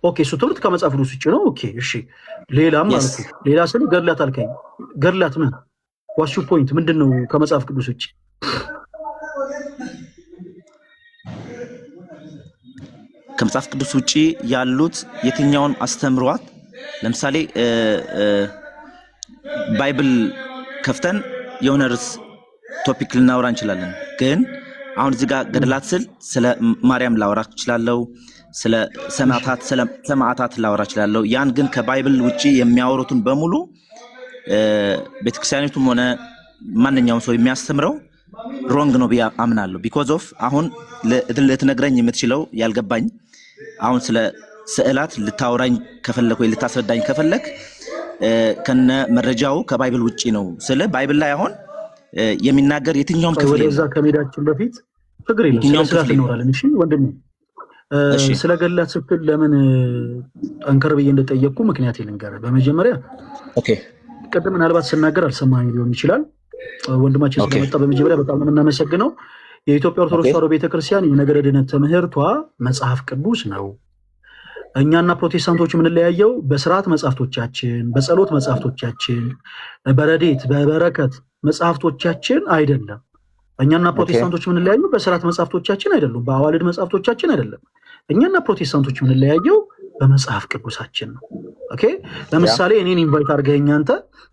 ኦኬ እሱ ትምህርት ከመጽሐፍ ቅዱስ ውጪ ነው ኦኬ እሺ ሌላም ማለት ሌላ ስለ ገድላት አልከኝ ገድላት ምን ዋትስ ዩር ፖይንት ምንድነው ከመጽሐፍ ቅዱስ ውጪ ከመጽሐፍ ቅዱስ ውጪ ያሉት የትኛውን አስተምሯት ለምሳሌ ባይብል ከፍተን የሆነ ርዕስ ቶፒክ ልናወራ እንችላለን ግን አሁን እዚህ ጋር ገድላት ስለ ማርያም ላወራ እችላለሁ ስለ ሰማዕታት ላወራ እችላለሁ ያን ግን ከባይብል ውጪ የሚያወሩትን በሙሉ ቤተክርስቲያኒቱም ሆነ ማንኛውም ሰው የሚያስተምረው ሮንግ ነው ብዬ አምናለሁ ቢኮዝ ኦፍ አሁን ልትነግረኝ የምትችለው ያልገባኝ አሁን ስለ ስዕላት ልታወራኝ ከፈለክ ወይ ልታስረዳኝ ከፈለክ ከነ መረጃው ከባይብል ውጪ ነው ስለ ባይብል ላይ አሁን የሚናገር የትኛውም ክፍል ወደዛ ከሜዳችን በፊት ችግር የለም ስለ ይኖራልን እሺ ወንድሜ ስለ ገድላት ስትል ለምን አንከር ብዬ እንደጠየቅኩ ምክንያት ልንገርህ በመጀመሪያ ኦኬ ቀደም ምናልባት ስናገር አልሰማኸኝ ሊሆን ይችላል ወንድማችን ስለመጣ በመጀመሪያ በጣም ነው እናመሰግነው የኢትዮጵያ ኦርቶዶክስ ተዋሕዶ ቤተክርስቲያን የነገረ ድነት ትምህርቷ መጽሐፍ ቅዱስ ነው እኛና ፕሮቴስታንቶች የምንለያየው በስርዓት መጽሐፍቶቻችን በጸሎት መጽሐፍቶቻችን በረዴት በበረከት መጽሐፍቶቻችን አይደለም እኛና ፕሮቴስታንቶች የምንለያየው በስርዓት መጽሐፍቶቻችን አይደለም በአዋልድ መጽሐፍቶቻችን አይደለም እኛና ፕሮቴስታንቶች የምንለያየው በመጽሐፍ ቅዱሳችን ነው ኦኬ ለምሳሌ እኔን ኢንቫይት አድርገኸኝ አንተ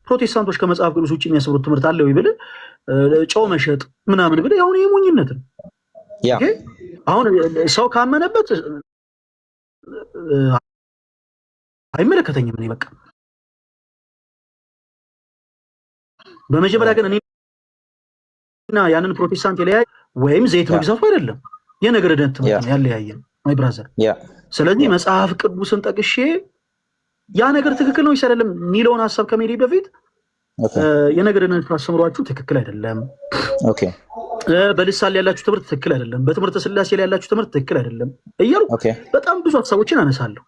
ፕሮቴስታንቶች ከመጽሐፍ ቅዱስ ውጪ የሚያስተምሩት ትምህርት አለ ወይ ብለህ ጨው መሸጥ ምናምን ብለህ አሁን የሞኝነት ነው ኦኬ አሁን ሰው ካመነበት አይመለከተኝም እኔ በቃ በመጀመሪያ ግን እኔና ያንን ፕሮቴስታንት የለያየ ወይም ዘይት መግዛቱ አይደለም የነገረ ድነት ትምህርት ያለያየን ማይ ብራዘር ስለዚህ መጽሐፍ ቅዱስን ጠቅሼ ያ ነገር ትክክል ነው ይሰራልም ሚሊዮን ሐሳብ ከመሄድ በፊት የነገረ ድነት አስተምሯችሁ ትክክል አይደለም ኦኬ በልሳን ያላችሁ ትምህርት ትክክል አይደለም በትምህርተ ስላሴ ላይ ያላችሁ ትምህርት ትክክል አይደለም እያሉ በጣም ብዙ ሐሳቦችን አነሳለሁ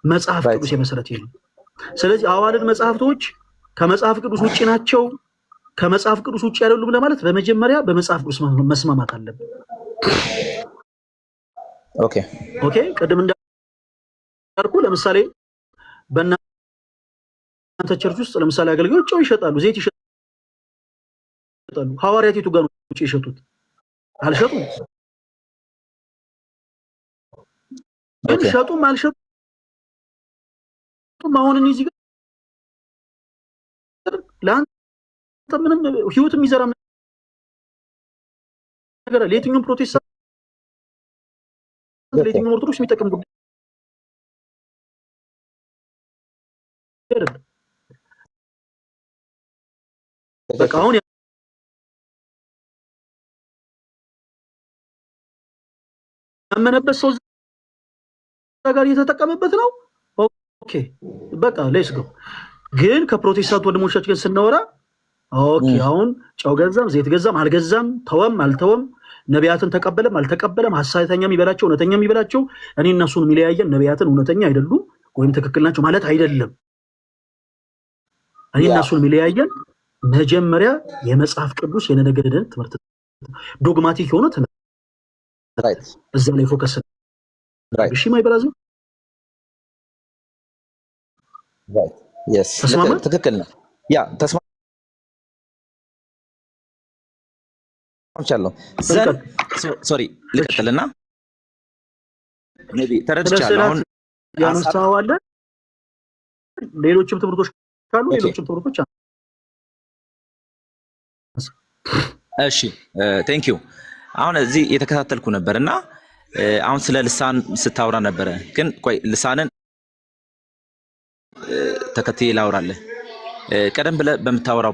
መጽሐፍ ቅዱስ የመሰረት ይሄ ስለዚህ አዋልድ መጽሐፍቶች ከመጽሐፍ ቅዱስ ውጪ ናቸው ከመጽሐፍ ቅዱስ ውጪ አይደሉም ለማለት በመጀመሪያ በመጽሐፍ ቅዱስ መስማማት አለብን ኦኬ ቀደም እንዳልኩ ለምሳሌ በእናንተ ቸርች ውስጥ ለምሳሌ አገልጋዮች ጨው ይሸጣሉ ዘይት ይሸጣሉ ሐዋርያት የቱ ጋር ነው ይሸጡት አልሸጡም ግን ሸጡም አልሸጡም አሁን እዚህ ጋር ለአንተ ምንም ህይወት የሚዘራ ነገር ለየትኛውም ፕሮቴስታንት ለየትኛውም ኦርቶዶክስ የሚጠቅም ጉዳይ አይደለም በቃ አሁን ያመነበት ሰው ጋር እየተጠቀመበት ነው ኦኬ በቃ ሌትስ ጎ ግን ከፕሮቴስታንት ወንድሞቻችን ጋር ስናወራ ኦኬ አሁን ጨው ገዛም ዘይት ገዛም አልገዛም ተወም አልተወም ነቢያትን ተቀበለም አልተቀበለም ሐሰተኛም ይበላቸው እውነተኛም ይበላቸው እኔ እነሱን የሚለያየን ነቢያትን እውነተኛ አይደሉም ወይም ትክክል ናቸው ማለት አይደለም እኔ እነሱን የሚለያየን መጀመሪያ የመጽሐፍ ቅዱስ የነገረ ድነት ትምህርት ዶግማቲክ የሆነ ትምህርት ራይት እዛ ላይ ፎከስ ራይት እሺ ማይ ብራዘር ራይት yes ትክክል ነው ያ ተስማምቻለሁ ሶሪ ልቀጥልና ሜቢ ተረድቻለሁ አሁን ያነሳዋለ ሌሎችም ትምህርቶች ካሉ ሌሎችም ትምህርቶች እሺ ቴንክ ዩ አሁን እዚህ የተከታተልኩ ነበርና አሁን ስለ ልሳን ስታወራ ነበር ግን ቆይ ልሳንን ተከትዬ ላውራለህ ቀደም ብለህ በመታወራው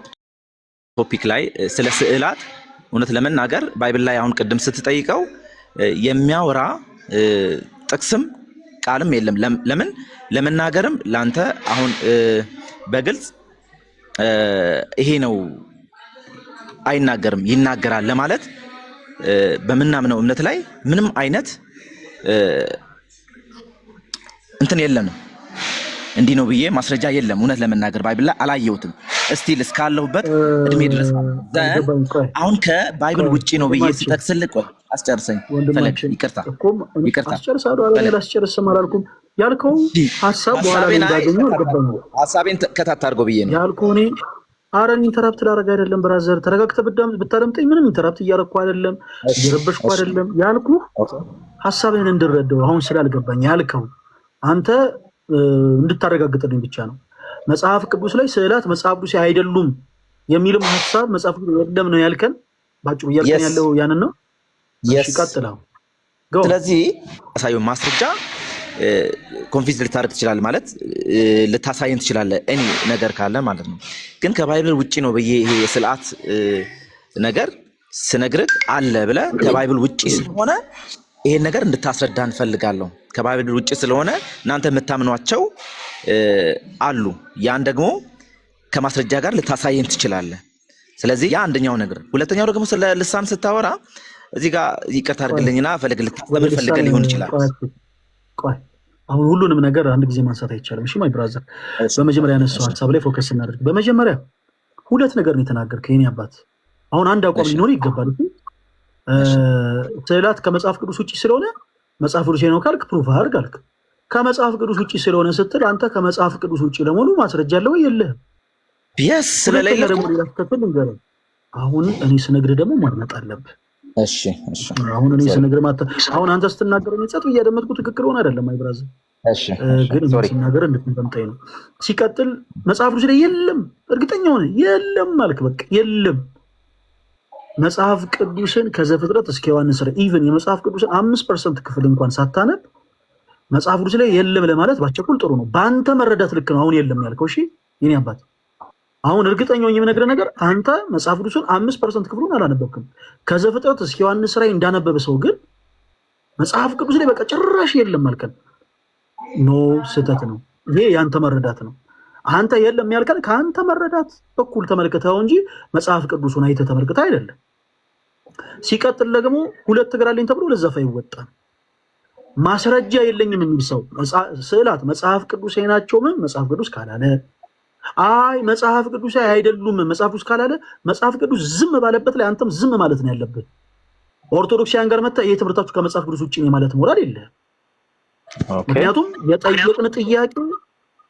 ቶፒክ ላይ ስለ ስዕላት እውነት ለመናገር ባይብል ላይ አሁን ቅድም ስትጠይቀው የሚያወራ ጥቅስም ቃልም የለም። ለምን ለመናገርም ላንተ አሁን በግልጽ ይሄ ነው አይናገርም ይናገራል ለማለት በምናምነው እምነት ላይ ምንም አይነት እንትን የለም። እንዲህ ነው ብዬ ማስረጃ የለም። እውነት ለመናገር ባይብል ላይ አላየሁትም። እስቲል እስካለሁበት እድሜ ድረስ አሁን ከባይብል ውጪ ነው ብዬ ሲጠቅስልህ ቆይ አስጨርሰኝ ፈለግ ይቅርታ አስጨርሰም አላልኩም። ያልከው ሐሳብ በኋላ ላይ እንዳገኘው አልገባኝም። ሐሳቤን ከታት አድርጎ ብዬ ነው ያልከው። እኔ አረን ኢንተራፕት ላደርግ አይደለም ብራዘር፣ ተረጋግተህ ብታደምጠኝ ምንም ኢንተራፕት እያደረኩ አይደለም፣ እየረበሽኩ አይደለም። ያልኩህ ሐሳብህን እንድረዳው አሁን ስላልገባኝ ያልከው አንተ እንድታረጋግጥልኝ ብቻ ነው። መጽሐፍ ቅዱስ ላይ ስዕላት መጽሐፍ ቅዱስ አይደሉም የሚልም ሐሳብ መጽሐፍ ቅዱስ የለም ነው ያልከን። ባጭሩ እያልከን ያለው ያንን ነው። እሺ ቀጥለው። ስለዚህ አሳየው ማስረጃ ኮንፊዝ ልታደርግ ትችላለህ ማለት ልታሳየን ትችላለህ እኔ ነገር ካለ ማለት ነው። ግን ከባይብል ውጪ ነው ብዬ ይሄ የስልዓት ነገር ስነግርህ አለ ብለህ ከባይብል ውጪ ስለሆነ ይሄን ነገር እንድታስረዳ እንፈልጋለሁ። ከባይብል ውጪ ስለሆነ እናንተ የምታምኗቸው አሉ። ያን ደግሞ ከማስረጃ ጋር ልታሳየን ትችላለህ። ስለዚህ ያ አንደኛው ነገር። ሁለተኛው ደግሞ ስለ ልሳን ስታወራ እዚህ ጋር ይቅርታ አድርግልኝና ፈልገህ ሊሆን ይችላል። ቆይ አሁን ሁሉንም ነገር አንድ ጊዜ ማንሳት አይቻልም። እሺ ማይ ብራዘር፣ በመጀመሪያ ያነሳው ሐሳብ ላይ ፎከስ እናድርግ። በመጀመሪያ ሁለት ነገር ነው የተናገርከው የኔ አባት። አሁን አንድ አቋም ሊኖር ይገባል። ስዕላት ከመጽሐፍ ቅዱስ ውጪ ስለሆነ መጽሐፍ ቅዱስ ነው ካልክ ፕሩፍ አድርግ አልክ። ከመጽሐፍ ቅዱስ ውጪ ስለሆነ ስትል አንተ ከመጽሐፍ ቅዱስ ውጪ ለመሆኑ ማስረጃ አለ ወይ? የለህም። ቢያስ ስለሌለ ደግሞ ሊያስከትል እንገረም። አሁን እኔ ስነግርህ ደግሞ ማድመጥ አለብህ። እሺ አሁን እኔ ስነግርህ አሁን አንተ ስትናገር እኔ ጸጥ ብዬ ያደመጥኩ ትክክል ሆነ አይደለም አይ ብራዘር። ግን ስናገር እንድትንጠምጠኝ ነው። ሲቀጥል መጽሐፍ ቅዱስ ላይ የለም እርግጠኛ ሆነ የለም አልክ። በቃ የለም። መጽሐፍ ቅዱስን ከዘፍጥረት እስከ ዮሐንስ ራዕይ ኢቭን የመጽሐፍ ቅዱስን 5% ክፍል እንኳን ሳታነብ መጽሐፍ ቅዱስ ላይ የለም ለማለት ባቸኩል ጥሩ ነው። በአንተ መረዳት ልክ ነው አሁን የለም ያልከው። እሺ የኔ አባት አሁን እርግጠኛው የምነግርህ ነገር አንተ መጽሐፍ ቅዱስን 5% ክፍሉን አላነበብክም። ከዘፍጥረት እስከ ዮሐንስ ራዕይ እንዳነበበ ሰው ግን መጽሐፍ ቅዱስ ላይ በቃ ጭራሽ የለም አልከን። ኖ ስህተት ነው። ይሄ ያንተ መረዳት ነው። አንተ የለም ያልከን ከአንተ መረዳት በኩል ተመልክተው እንጂ መጽሐፍ ቅዱሱን አይተህ ተመልክተህ አይደለም። ሲቀጥል ደግሞ ሁለት እግር አለኝ ተብሎ ለዛፍ አይወጣም። ማስረጃ የለኝም የሚል ሰው ስዕላት መጽሐፍ ቅዱስ ናቸው ምን መጽሐፍ ቅዱስ ካላለ አይ መጽሐፍ ቅዱስ አይደሉም መጽሐፍ ቅዱስ ካላለ መጽሐፍ ቅዱስ ዝም ባለበት ላይ አንተም ዝም ማለት ነው ያለብህ። ኦርቶዶክሳውያን ጋር መጣ ይሄ ትምህርታችሁ ከመጽሐፍ ቅዱስ ውጪ ነው ማለት ሞራል የለህም። ምክንያቱም የጠየቅን ጥያቄ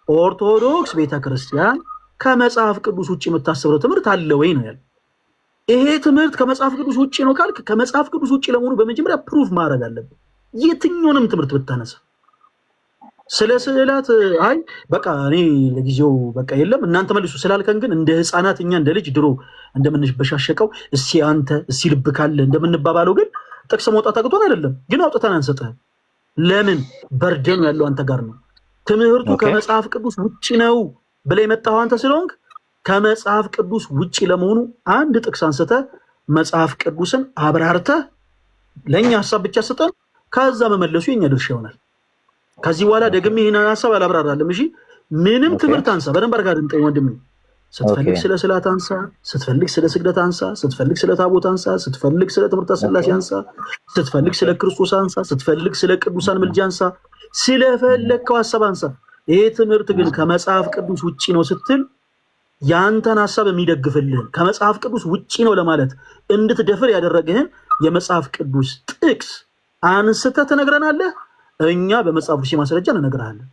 ኦርቶዶክስ ቤተክርስቲያን ከመጽሐፍ ቅዱስ ውጪ የምታስበው ትምህርት አለ ወይ ነው ያለው። ይሄ ትምህርት ከመጽሐፍ ቅዱስ ውጪ ነው ካልክ ከመጽሐፍ ቅዱስ ውጪ ለመሆኑ በመጀመሪያ ፕሩፍ ማድረግ አለብህ። የትኛውንም ትምህርት ብታነሳ ስለ ስዕላት አይ በቃ እኔ ለጊዜው በቃ የለም እናንተ መልሱ ስላልከን ግን እንደ ህፃናት እኛ እንደ ልጅ ድሮ እንደምንበሻሸቀው እስኪ አንተ እስኪ ልብ ካለ እንደምንባባለው ግን ጥቅስ መውጣት አቅቶን አይደለም፣ ግን አውጥተን አንሰጥህም። ለምን በርደኑ ያለው አንተ ጋር ነው። ትምህርቱ ከመጽሐፍ ቅዱስ ውጪ ነው ብለህ የመጣኸው አንተ ስለሆንክ ከመጽሐፍ ቅዱስ ውጪ ለመሆኑ አንድ ጥቅስ አንስተህ መጽሐፍ ቅዱስን አብራርተህ ለእኛ ሀሳብ ብቻ ስጠን፣ ከዛ መመለሱ የኛ ድርሻ ይሆናል። ከዚህ በኋላ ደግሜ ይህን ሀሳብ አላብራራለም። እሺ ምንም ትምህርት አንሳ፣ በደንብ አድርገህ አድምጠኝ ወንድሜ። ስትፈልግ ስለ ስዕላት አንሳ፣ ስትፈልግ ስለ ስግደት አንሳ፣ ስትፈልግ ስለ ታቦት አንሳ፣ ስትፈልግ ስለ ትምህርተ ሥላሴ አንሳ፣ ስትፈልግ ስለ ክርስቶስ አንሳ፣ ስትፈልግ ስለ ቅዱሳን ምልጃ አንሳ፣ ስለፈለግከው ሀሳብ አንሳ። ይሄ ትምህርት ግን ከመጽሐፍ ቅዱስ ውጪ ነው ስትል ያንተን ሀሳብ የሚደግፍልህን ከመጽሐፍ ቅዱስ ውጪ ነው ለማለት እንድትደፍር ያደረገህን የመጽሐፍ ቅዱስ ጥቅስ አንስተህ ትነግረናለህ። እኛ በመጽሐፍ ቅዱስ ማስረጃ እንነግርሃለን።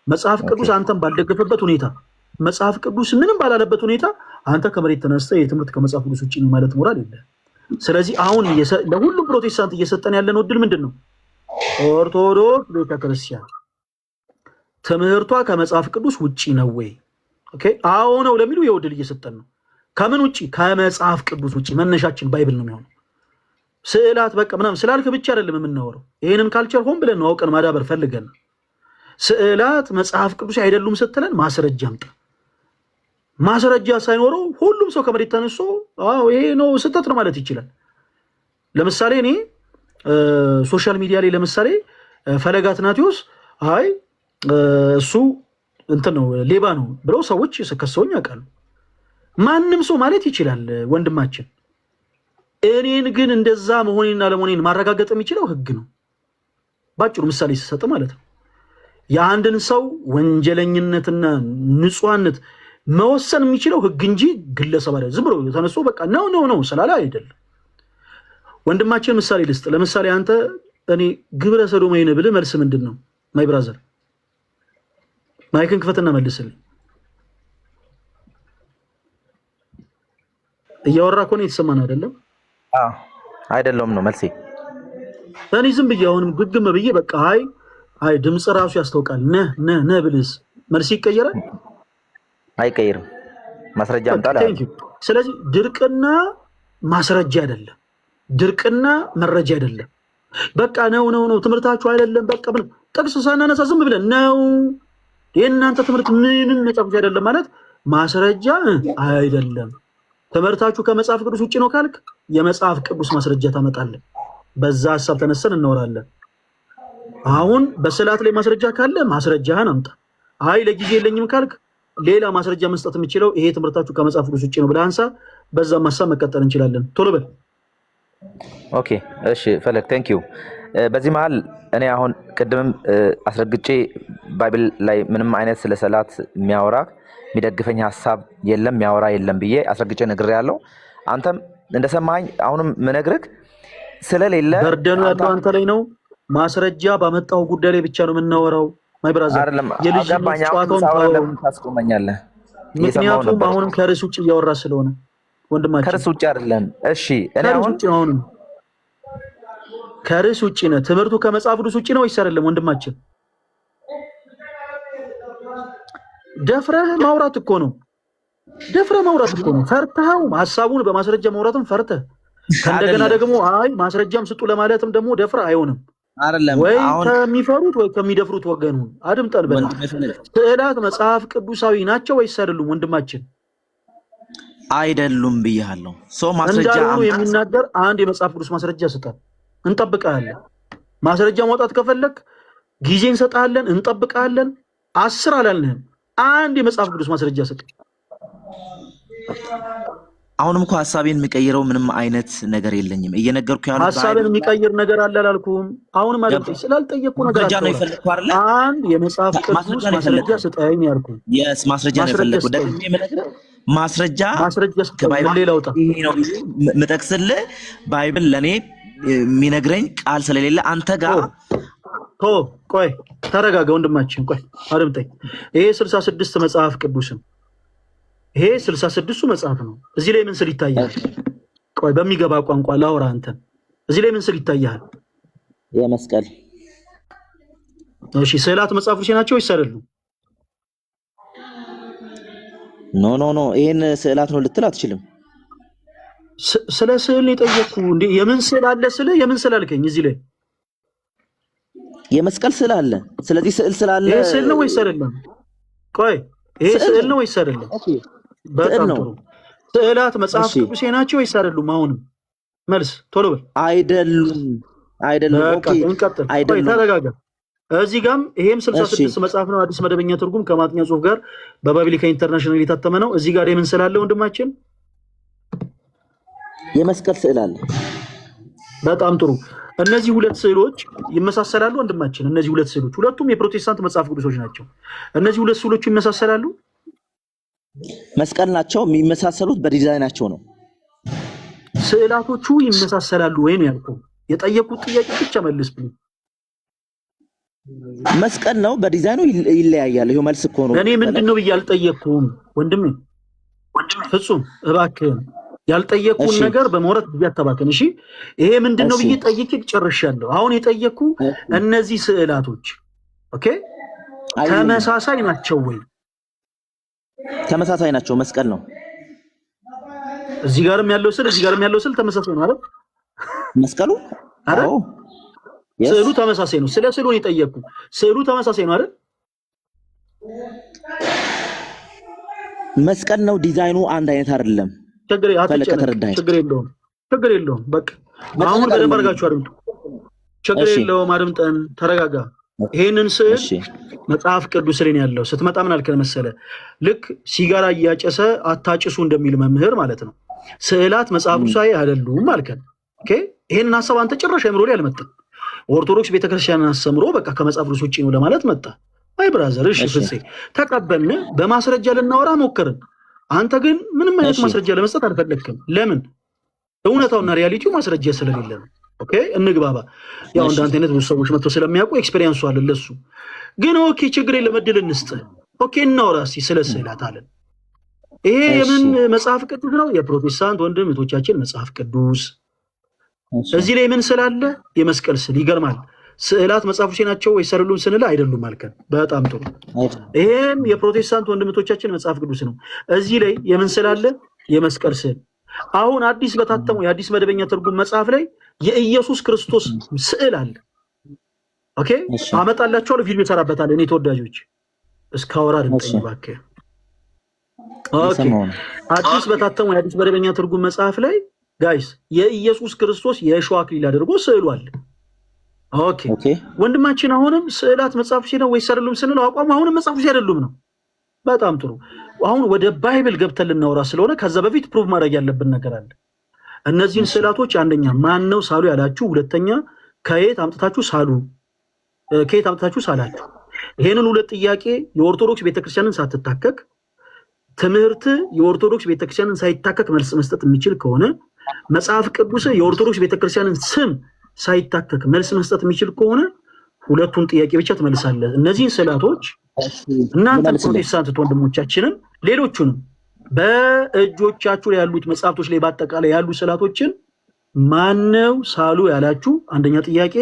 መጽሐፍ ቅዱስ አንተን ባልደገፈበት ሁኔታ መጽሐፍ ቅዱስ ምንም ባላለበት ሁኔታ አንተ ከመሬት ተነስተህ የትምህርት ከመጽሐፍ ቅዱስ ውጪ ነው ማለት ሞራል የለህም። ስለዚህ አሁን ለሁሉም ፕሮቴስታንት እየሰጠን ያለን እድል ምንድን ነው? ኦርቶዶክስ ቤተክርስቲያን ትምህርቷ ከመጽሐፍ ቅዱስ ውጪ ነው ወይ? ኦኬ አዎ ነው ለሚሉ የውድል እየሰጠን ነው። ከምን ውጪ? ከመጽሐፍ ቅዱስ ውጪ። መነሻችን ባይብል ነው የሚሆነው። ስዕላት በቃ ምናምን ስላልክ ብቻ አይደለም የምናወራው። ይሄንም ካልቸር ሆን ብለን ነው አውቀን ማዳበር ፈልገን። ስዕላት መጽሐፍ ቅዱስ አይደሉም ስትለን ማስረጃ አምጣ። ማስረጃ ሳይኖረው ሁሉም ሰው ከመሬት ተነስቶ አዎ ይሄ ነው ስህተት ነው ማለት ይችላል። ለምሳሌ እኔ ሶሻል ሚዲያ ላይ ለምሳሌ ፈለገ አትናቴዎስ አይ እሱ እንትን ነው ሌባ ነው ብለው ሰዎች ከሰውኝ ያውቃሉ። ማንም ሰው ማለት ይችላል ወንድማችን። እኔን ግን እንደዛ መሆኔና ለመሆኔን ማረጋገጥ የሚችለው ህግ ነው። ባጭሩ ምሳሌ ሲሰጥ ማለት ነው። የአንድን ሰው ወንጀለኝነትና ንጹሃነት መወሰን የሚችለው ህግ እንጂ ግለሰብ አይደለም። ዝም ብሎ ተነስቶ በቃ ነው ስላለ አይደለም። ወንድማችን ምሳሌ ልስጥ። ለምሳሌ አንተ እኔ ግብረ ሰዶማዊ ነህ ብለህ መልስ ምንድን ነው? ማይ ብራዘር ማይክን ክፈትና መልስልኝ። እያወራ እኮ ነው የተሰማን አይደለም? አይደለም ነው መልሴ። እኔ ዝም ብዬ አሁንም ግግም ብዬ በቃ አይ ድምጽ ራሱ ያስታውቃል ነህ ብልስ መልስ ይቀየራል? አይቀየርም። ማስረጃ አምጣላ። ስለዚህ ድርቅና ማስረጃ አይደለም፣ ድርቅና መረጃ አይደለም። በቃ ነው ትምህርታችሁ አይደለም። በቃ ምን ጥቅስ ሳናነሳ ዝም ብለን ነው የእናንተ ትምህርት ምንም መጽሐፍ አይደለም ማለት ማስረጃ አይደለም። ትምህርታችሁ ከመጽሐፍ ቅዱስ ውጪ ነው ካልክ የመጽሐፍ ቅዱስ ማስረጃ ታመጣለህ። በዛ ሐሳብ ተነስተን እናወራለን። አሁን በስዕላት ላይ ማስረጃ ካለ ማስረጃህን አምጣ። አይ ለጊዜ የለኝም ካልክ ሌላ ማስረጃ መስጠት የምችለው ይሄ ትምህርታችሁ ከመጽሐፍ ቅዱስ ውጪ ነው ብለህ አንሳ። በዛም ሐሳብ መቀጠል እንችላለን። ቶሎ በል። ኦኬ እሺ ፈለግ ቴንክ ዩ። በዚህ መሃል እኔ አሁን ቅድምም አስረግጬ ባይብል ላይ ምንም አይነት ስለ ሰላት የሚያወራ የሚደግፈኝ ሐሳብ የለም የሚያወራ የለም ብዬ አስረግጬ ነግሬያለሁ። አንተም እንደሰማኝ አሁንም ምነግርህ ስለሌለ በርደኑ ያለው አንተ ላይ ነው። ማስረጃ ባመጣው ጉዳይ ላይ ብቻ ነው የምናወራው። ማይ ብራዘር አይደለም የልጅ ጨዋታውን ታስቆመኛለህ። ምክንያቱም አሁንም ከርዕስ ውጭ እያወራ ስለሆነ ወንድማችን ከርዕስ ውጭ አይደለም። እሺ እኔ አሁን ከርዕስ ውጭ ነው። ትምህርቱ ከመጽሐፍ ቅዱስ ውጭ ነው ወይስ አይደለም? ወንድማችን ደፍረህ ማውራት እኮ ነው። ፈርተኸው ሐሳቡን በማስረጃ ማውራትም ፈርተህ ከእንደገና ደግሞ አይ ማስረጃም ስጡ ለማለትም ደግሞ ደፍረህ አይሆንም። አይደለም ወይ ከሚፈሩት ወይ ከሚደፍሩት ወገኑ አድምጠን በል። ስዕላት መጽሐፍ ቅዱሳዊ ናቸው ወይስ አይደሉም? ወንድማችን አይደሉም ብያለሁ። ሰው ማስረጃ የሚናገር አንድ የመጽሐፍ ቅዱስ ማስረጃ ስጠን፣ እንጠብቃለን። ማስረጃ ማውጣት ከፈለክ ጊዜ እንሰጣለን፣ እንጠብቃለን። 10 አላልንህም። አንድ የመጽሐፍ ቅዱስ ማስረጃ ስጠን። አሁንም እኮ ሐሳቤን የሚቀይረው ምንም አይነት ነገር የለኝም። እየነገርኩ ያለው ሐሳቤን የሚቀይር ነገር አለ አላልኩም። አሁንም ማለት ስላልጠየቅኩ ነገር ማስረጃ ነው የፈለግኩ አይደል? አንድ የመጽሐፍ ቅዱስ ማስረጃ ስጠኝ ያልኩኝ። ማስረጃ ነው የፈለግኩ። ደግሞ የምነግርህ ማስረጃ ከባይብል ሌላውጣ ይሄ ነው የምጠቅስልህ። ባይብል ለኔ የሚነግረኝ ቃል ስለሌለ አንተ ጋር ቆይ ተረጋጋ ወንድማችን፣ ቆይ አድምጠኝ። ይሄ 66 መጽሐፍ ቅዱስም ይሄ 66ቱ መጽሐፍ ነው። እዚህ ላይ ምን ስል ይታያል? ቆይ በሚገባ ቋንቋ ላውራ። አንተን እዚህ ላይ ምን ስል ይታያል? የመስቀል እሺ፣ ስዕላት መጽሐፍ ቅዱስ ናቸው ወይስ አይደሉም? ኖ ይሄን ስዕላት ነው ልትል አትችልም። ስለ ስዕል የጠየቅኩ እንዴ? የምን ስዕል አለ? የምን ስዕል አልከኝ? እዚህ ላይ የመስቀል ስዕል አለ። ስለዚህ ስዕል ስላለ ይሄ ስዕል ነው ወይስ አይደለም? ቆይ ይሄ ስዕል ነው ወይስ አይደለም? በጣም ጥሩ። ስዕላት መጽሐፍ ቅዱስ ናቸው ወይስ አይደሉም? አሁንም መልስ ቶሎ በል። አይደሉም። ኦኬ እንቀጥል። ቆይ ተረጋጋ። እዚህ ጋም ይሄም 66 መጽሐፍ ነው። አዲስ መደበኛ ትርጉም ከማጥኛ ጽሑፍ ጋር በባቢሊካ ኢንተርናሽናል የታተመ ነው። እዚህ ጋር የምን ስዕል አለ ወንድማችን? የመስቀል ስዕል አለ። በጣም ጥሩ። እነዚህ ሁለት ስዕሎች ይመሳሰላሉ ወንድማችን? እነዚህ ሁለት ስዕሎች ሁለቱም የፕሮቴስታንት መጽሐፍ ቅዱሶች ናቸው። እነዚህ ሁለት ስዕሎች ይመሳሰላሉ? መስቀል ናቸው። የሚመሳሰሉት በዲዛይናቸው ነው። ስዕላቶቹ ይመሳሰላሉ ወይ ነው ያልኩህ። የጠየቁት ጥያቄ ብቻ መልስ ብሎ መስቀል ነው፣ በዲዛይኑ ይለያያል። ይሄው መልስ እኮ ነው። እኔ ምንድነው ብዬ አልጠየቅኩም ወንድሜ። ፍጹም እባክህን ያልጠየቁን ነገር በመውረድ እያተባከን። እሺ ይሄ ምንድነው ብዬ ጠይቄ ጨርሻለሁ። አሁን የጠየቁ እነዚህ ስዕላቶች ኦኬ ተመሳሳይ ናቸው ወይ? ተመሳሳይ ናቸው። መስቀል ነው። እዚህ ጋርም ያለው ስዕል እዚህ ጋርም ያለው ስዕል ተመሳሳይ ነው አይደል? መስቀሉ አይደል? ስዕሉ ተመሳሳይ ነው። ስለ ስዕሉ የጠየቁ ስዕሉ ተመሳሳይ ነው አይደል? መስቀል ነው። ዲዛይኑ አንድ አይነት አይደለም። ችግር የለውም። በቃ አሁን በደንብ አድርጋችሁ አድምጡ። ችግር የለውም አድምጠን ተረጋጋ። ይሄንን ስዕል መጽሐፍ ቅዱስ ላይ ያለው ስትመጣ ምን አልከን መሰለ? ልክ ሲጋራ እያጨሰ አታጭሱ እንደሚል መምህር ማለት ነው። ስዕላት መጽሐፍ ቅዱሳዊ አይደሉም አልከን። ኦኬ ይሄንን ሐሳብ አንተ ጭራሽ አይምሮ ላይ አልመጣም። ኦርቶዶክስ ቤተክርስቲያንን አስተምሮ በቃ ከመጽሐፍ ቅዱስ ውጪ ነው ለማለት መጣ። አይ ብራዘር እሺ ፍፄ ተቀበልን፣ በማስረጃ ልናወራ ሞከርን። አንተ ግን ምንም አይነት ማስረጃ ለመስጠት አልፈለግክም። ለምን? እውነታውና ሪያሊቲው ማስረጃ ስለሌለ ነው። ኦኬ እንግባባ። ያው እንዳንተ አይነት ብዙ ሰዎች መጥተው ስለሚያውቁ ኤክስፒሪየንሱ አለ ለሱ። ግን ኦኬ ችግር የለም እድል እንስጥ። ኦኬ እናውራ እስኪ ስለ ስዕላት አለን። ይሄ የምን መጽሐፍ ቅዱስ ነው? የፕሮቴስታንት ወንድም እህቶቻችን መጽሐፍ ቅዱስ። እዚህ ላይ ምን ስላለ? የመስቀል ስዕል። ይገርማል። ስዕላት መጽሐፍ ቅዱስ ናቸው ወይስ አይደሉም ስንል አይደሉም አልከን። በጣም ጥሩ። ይሄም የፕሮቴስታንት ወንድም እህቶቻችን መጽሐፍ ቅዱስ ነው። እዚህ ላይ የምን ስላለ? የመስቀል ስዕል። አሁን አዲስ በታተሙ የአዲስ መደበኛ ትርጉም መጽሐፍ ላይ የኢየሱስ ክርስቶስ ስዕል አለ። ኦኬ አመጣላችኋለሁ፣ ቪዲዮ እሰራበታለሁ። እኔ ተወዳጆች እስካወራ ድምጠኝ እባክህ። ኦኬ አዲስ በታተሙ የአዲስ መደበኛ ትርጉም መጽሐፍ ላይ ጋይስ የኢየሱስ ክርስቶስ የእሾህ አክሊል አድርጎ ስዕሉ አለ። ኦኬ ወንድማችን አሁንም ስዕላት መጽሐፍ ቅዱስ ነው ወይስ አይደሉም ስንለው አቋም አሁንም መጽሐፍ ቅዱስ አይደሉም ነው። በጣም ጥሩ። አሁን ወደ ባይብል ገብተን ልናወራ ስለሆነ ከዛ በፊት ፕሩቭ ማድረግ ያለብን ነገር አለ። እነዚህን ስዕላቶች አንደኛ ማን ነው ሳሉ ያላችሁ፣ ሁለተኛ ከየት አምጥታችሁ ሳሉ፣ ከየት አምጥታችሁ ሳላችሁ። ይሄንን ሁለት ጥያቄ የኦርቶዶክስ ቤተክርስቲያንን ሳትታከክ ትምህርት የኦርቶዶክስ ቤተክርስቲያንን ሳይታከክ መልስ መስጠት የሚችል ከሆነ መጽሐፍ ቅዱስ የኦርቶዶክስ ቤተክርስቲያንን ስም ሳይታከክ መልስ መስጠት የሚችል ከሆነ ሁለቱን ጥያቄ ብቻ ትመልሳለህ። እነዚህን ስዕላቶች እናንተ ፕሮቴስታንት ወንድሞቻችንን ሌሎቹንም በእጆቻችሁ ላይ ያሉት መጽሐፍቶች ላይ በአጠቃላይ ያሉ ስዕላቶችን ማነው ሳሉ ያላችሁ? አንደኛ ጥያቄ።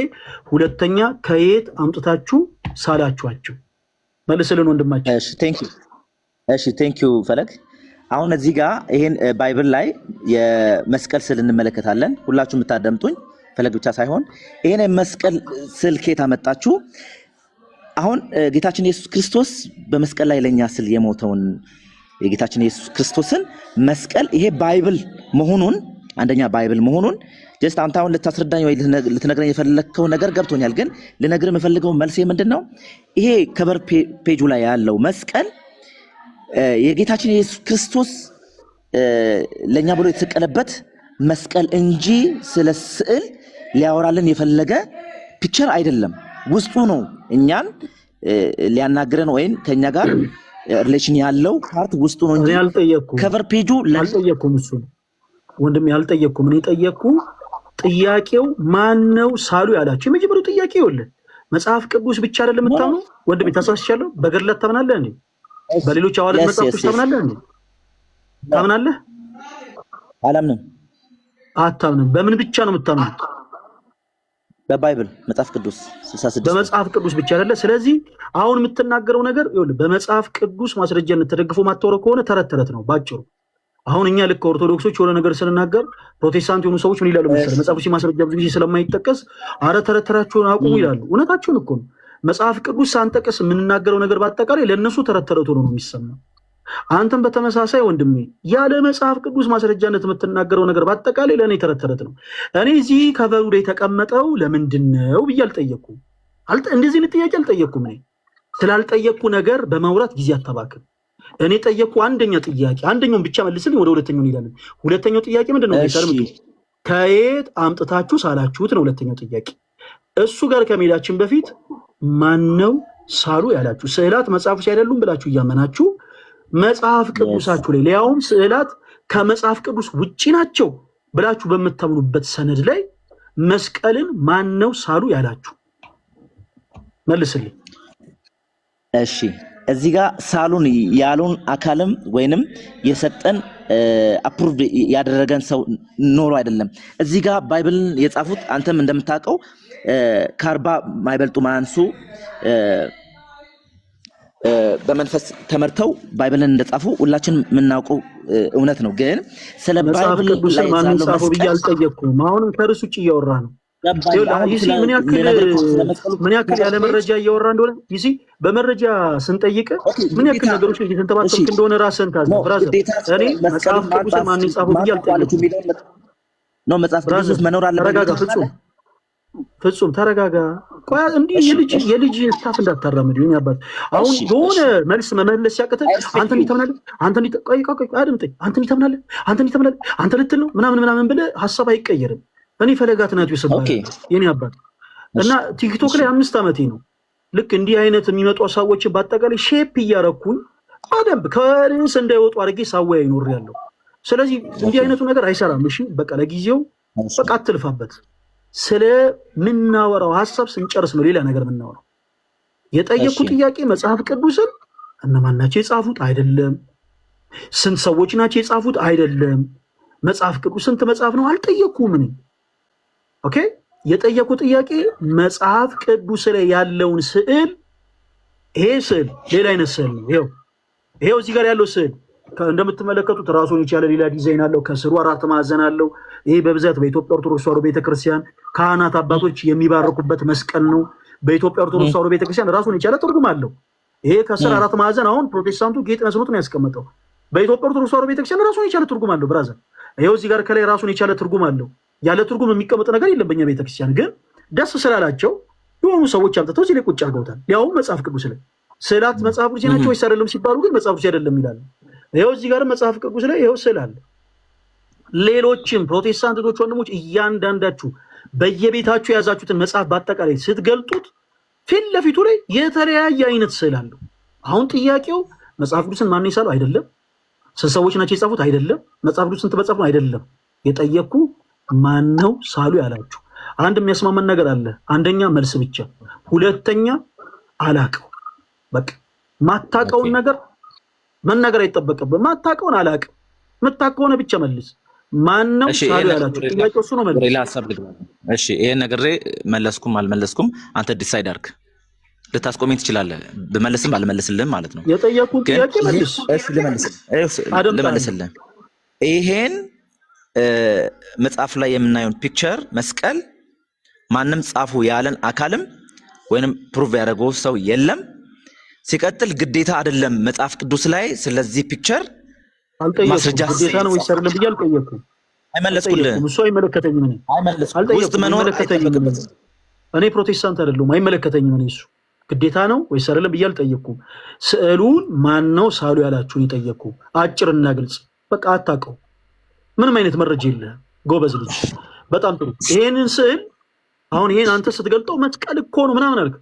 ሁለተኛ ከየት አምጥታችሁ ሳላችኋቸው? መልስልን ወንድማችን። እሺ ቴንክ ዩ ፈለግ። አሁን እዚህ ጋር ይሄን ባይብል ላይ የመስቀል ስዕል እንመለከታለን። ሁላችሁ የምታደምጡኝ ፈለግ ብቻ ሳይሆን ይሄን የመስቀል ስዕል ከየት አመጣችሁ? አሁን ጌታችን ኢየሱስ ክርስቶስ በመስቀል ላይ ለኛ ስል የሞተውን የጌታችን ኢየሱስ ክርስቶስን መስቀል ይሄ ባይብል መሆኑን አንደኛ ባይብል መሆኑን ጀስት አንተ አሁን ልታስረዳኝ ወይ ልትነግረኝ የፈለከው ነገር ገብቶኛል። ግን ልነግርህ የምፈልገው መልሴ ምንድነው? ይሄ ከቨር ፔጁ ላይ ያለው መስቀል የጌታችን ኢየሱስ ክርስቶስ ለኛ ብሎ የተሰቀለበት መስቀል እንጂ ስለ ስዕል ሊያወራልን የፈለገ ፒክቸር አይደለም። ውስጡ ነው እኛን ሊያናግረን ወይም ከኛ ጋር ሪሌሽን ያለው ፓርት ውስጡ ነው እንጂ ከቨር ፔጁ አልጠየኩም። እሱ ወንድም ያልጠየኩም። እኔ ጠየቅኩ። ጥያቄው ማን ነው ሳሉ ያላችሁ? የመጀመሪያው ጥያቄ ይኸውልህ መጽሐፍ ቅዱስ ብቻ አይደለም የምታምነው ወንድም። ተሳስቻለሁ። በገድላት ታምናለህ እንዴ? በሌሎች ሐዋርያት መጽሐፎች ታምናለህ እንዴ? ታምናለህ? አላምንም። አታምንም? በምን ብቻ ነው የምታምነው? በባይብል መጽሐፍ ቅዱስ 66 በመጽሐፍ ቅዱስ ብቻ አይደለ። ስለዚህ አሁን የምትናገረው ነገር ይኸውልህ በመጽሐፍ ቅዱስ ማስረጃነት ተደግፎ ማተወረ ከሆነ ተረት ተረት ነው ባጭሩ። አሁን እኛ ልክ ኦርቶዶክሶች የሆነ ነገር ስንናገር ፕሮቴስታንት የሆኑ ሰዎች ምን ይላሉ መሰለህ? መጽሐፍ ቅዱስ ማስረጃ ብዙ ጊዜ ስለማይጠቀስ አረ ተረት ተራችሁን አቁሙ ይላሉ። እውነታቸውን እኮ ነው። መጽሐፍ ቅዱስ ሳንጠቅስ የምንናገረው ነገር በአጠቃላይ ለእነሱ ተረት ተረት ሆኖ ነው የሚሰማው። አንተም በተመሳሳይ ወንድሜ ያለ መጽሐፍ ቅዱስ ማስረጃነት የምትናገረው ነገር በአጠቃላይ ለእኔ ተረት ተረት ነው። እኔ እዚህ ከቨሩ ላይ የተቀመጠው ለምንድን ነው ብዬ አልጠየኩም። እንደዚህ አይነት ጥያቄ አልጠየኩም። እኔ ስላልጠየቅኩ ነገር በማውራት ጊዜ አታባክን። እኔ ጠየቅኩ አንደኛ ጥያቄ፣ አንደኛውን ብቻ መልስልኝ፣ ወደ ሁለተኛው እንሄዳለን። ሁለተኛው ጥያቄ ምንድነው? ከየት አምጥታችሁ ሳላችሁት ነው ሁለተኛው ጥያቄ። እሱ ጋር ከመሄዳችን በፊት ማነው ሳሉ ያላችሁ? ስዕላት መጽሐፎች አይደሉም ብላችሁ እያመናችሁ መጽሐፍ ቅዱሳችሁ ላይ ሊያውም ስዕላት ከመጽሐፍ ቅዱስ ውጪ ናቸው ብላችሁ በምታምኑበት ሰነድ ላይ መስቀልን ማነው ሳሉ ያላችሁ? መልስልኝ። እሺ እዚህ ጋር ሳሉን ያሉን አካልም ወይንም የሰጠን አፕሩቭ ያደረገን ሰው ኖሮ አይደለም። እዚህ ጋር ባይብልን የጻፉት አንተም እንደምታውቀው ከ40 ማይበልጡ ማንሱ በመንፈስ ተመርተው ባይብልን እንደጻፉ ሁላችን የምናውቀው እውነት ነው። ግን ስለ ባይብል ላይ ማን ጻፈው ብዬ አልጠየቅኩም። አሁንም ከርሱ ውጭ እያወራ ነው። ምን ያክል ያለ መረጃ እያወራ እንደሆነ ይሲ በመረጃ ስንጠይቅ ምን ያክል ነገሮች እየተንተባተብክ እንደሆነ ራስን ካዘ ብራዘር እኔ መጽሐፍ ቅዱስ ማን ጻፈው ብዬ አልጠየቅኩም። ነው መጽሐፍ ቅዱስ መኖር አለበት። ተረጋጋ ፍጹም ፍጹም ተረጋጋ። ቆይ እንዲህ የልጅ ስታፍ እንዳታራምድ ይሁን ያባት። አሁን የሆነ መልስ መመለስ ሲያቅተህ አንተ እንዲህ ተምናለህ፣ አንተ እንዲህ ቆይ አድምጠኝ፣ አንተ እንዲህ ተምናለህ፣ አንተ እንዲህ ተምናለህ፣ አንተ ልትል ነው ምናምን ብለህ ሀሳብ አይቀየርም። እኔ ፈለጋት ናት ይሰባል የኔ አባት እና ቲክቶክ ላይ 5 ዓመቴ ነው። ልክ እንዲህ አይነት የሚመጡ ሀሳቦችን በአጠቃላይ ሼፕ እያረኩኝ በደንብ ከርዕስ እንዳይወጡ አድርጌ ሳወያ ይኖር ያለው። ስለዚህ እንዲህ አይነቱ ነገር አይሰራም። እሺ በቃ ለጊዜው በቃ አትልፋበት። ስለምናወራው ሀሳብ ስንጨርስ ነው ሌላ ነገር የምናወራው። የጠየቁ ጥያቄ መጽሐፍ ቅዱስን እነማን ናቸው የጻፉት? አይደለም። ስንት ሰዎች ናቸው የጻፉት? አይደለም። መጽሐፍ ቅዱስ ስንት መጽሐፍ ነው? አልጠየኩም እኔ። ኦኬ የጠየቁ ጥያቄ መጽሐፍ ቅዱስ ላይ ያለውን ስዕል፣ ይሄ ስዕል ሌላ አይነት ስዕል ነው። ይሄው እዚህ ጋር ያለው ስዕል እንደምትመለከቱት ራሱን የቻለ ሌላ ዲዛይን አለው። ከስሩ 4 ማዕዘን አለው። ይሄ በብዛት በኢትዮጵያ ኦርቶዶክስ ተዋሕዶ ቤተክርስቲያን ካህናት አባቶች የሚባረኩበት መስቀል ነው። በኢትዮጵያ ኦርቶዶክስ ተዋሕዶ ቤተክርስቲያን ራሱን የቻለ ትርጉም አለው። ይሄ ከስር 4 ማዕዘን አሁን ፕሮቴስታንቱ ጌጥ መስሎት ነው ያስቀመጠው። በኢትዮጵያ ኦርቶዶክስ ተዋሕዶ ቤተክርስቲያን ራሱን የቻለ ትርጉም አለው። ብራዘር ይሄው እዚህ ጋር ከላይ ራሱን የቻለ ትርጉም አለው። ያለ ትርጉም የሚቀመጥ ነገር የለም በእኛ ቤተክርስቲያን። ግን ደስ ስላላቸው የሆኑ ሰዎች አምጥተው እዚህ ላይ ቁጭ አድርገውታል። ያው መጽሐፍ ቅዱስ ላይ ስዕላት መጽሐፍ ቅዱስ ናቸው ወይስ አይደለም ሲባሉ ግን መጽሐፍ ቅዱስ አይደለም ይላሉ። ይሄው እዚህ ጋር መጽሐፍ ቅዱስ ላይ ይሄው ስዕል አለ። ሌሎችም ፕሮቴስታንቶች ወንድሞች እያንዳንዳችሁ በየቤታችሁ የያዛችሁትን መጽሐፍ በአጠቃላይ ስትገልጡት ፊት ለፊቱ ላይ የተለያየ አይነት ስዕል አለው። አሁን ጥያቄው መጽሐፍ ቅዱስን ማን የሳለው? አይደለም። ስንት ሰዎች ናቸው የጻፉት? አይደለም። መጽሐፍ ቅዱስ ስንት መጽሐፍ ነው? አይደለም። የጠየቅኩ ማን ነው ሳሉ ያላችሁ? አንድ የሚያስማመን ነገር አለ። አንደኛ መልስ ብቻ፣ ሁለተኛ አላቀው። በቃ ማታቀውን ነገር መናገር አይጠበቅብህ። ማታቀውን አላቅም፣ የምታውቀውን ብቻ መልስ። ማን ነው ሳሉ ያላችሁ? ጥያቄው እሱ ነው። መልስ። እሺ ይሄን ነገሬ መለስኩም አልመለስኩም አንተ ዲሳይድ አድርግ። ልታስቆመኝ ትችላለህ፣ ብመልስም አልመልስልህም ማለት ነው። የጠየቁን ጥያቄ መልስ። እሺ ልመልስልህ። ይሄን መጽሐፍ ላይ የምናየውን ፒክቸር መስቀል ማንም ጻፉ ያለን አካልም ወይንም ፕሩቭ ያደረገው ሰው የለም። ሲቀጥል ግዴታ አይደለም መጽሐፍ ቅዱስ ላይ ስለዚህ ፒክቸር ማስረጃ ግዴታ ነው ወይስ አይደለም ብዬ አልጠየኩም። አይመለስኩልህም። እሱ አይመለከተኝም። ውስጥ መኖር አይጠበቅም። እኔ ፕሮቴስታንት አይደለሁም፣ አይመለከተኝም። እኔ እሱ ግዴታ ነው ወይስ አይደለም ብዬ አልጠየኩም። ስዕሉን ማን ነው ሳሉ ያላችሁን የጠየኩ። አጭርና ግልጽ። በቃ አታውቀው፣ ምንም አይነት መረጃ የለህም። ጎበዝ ልጅ፣ በጣም ጥሩ። ይሄንን ስዕል አሁን ይሄን አንተ ስትገልጠው መስቀል እኮ ነው ምናምን አልክ።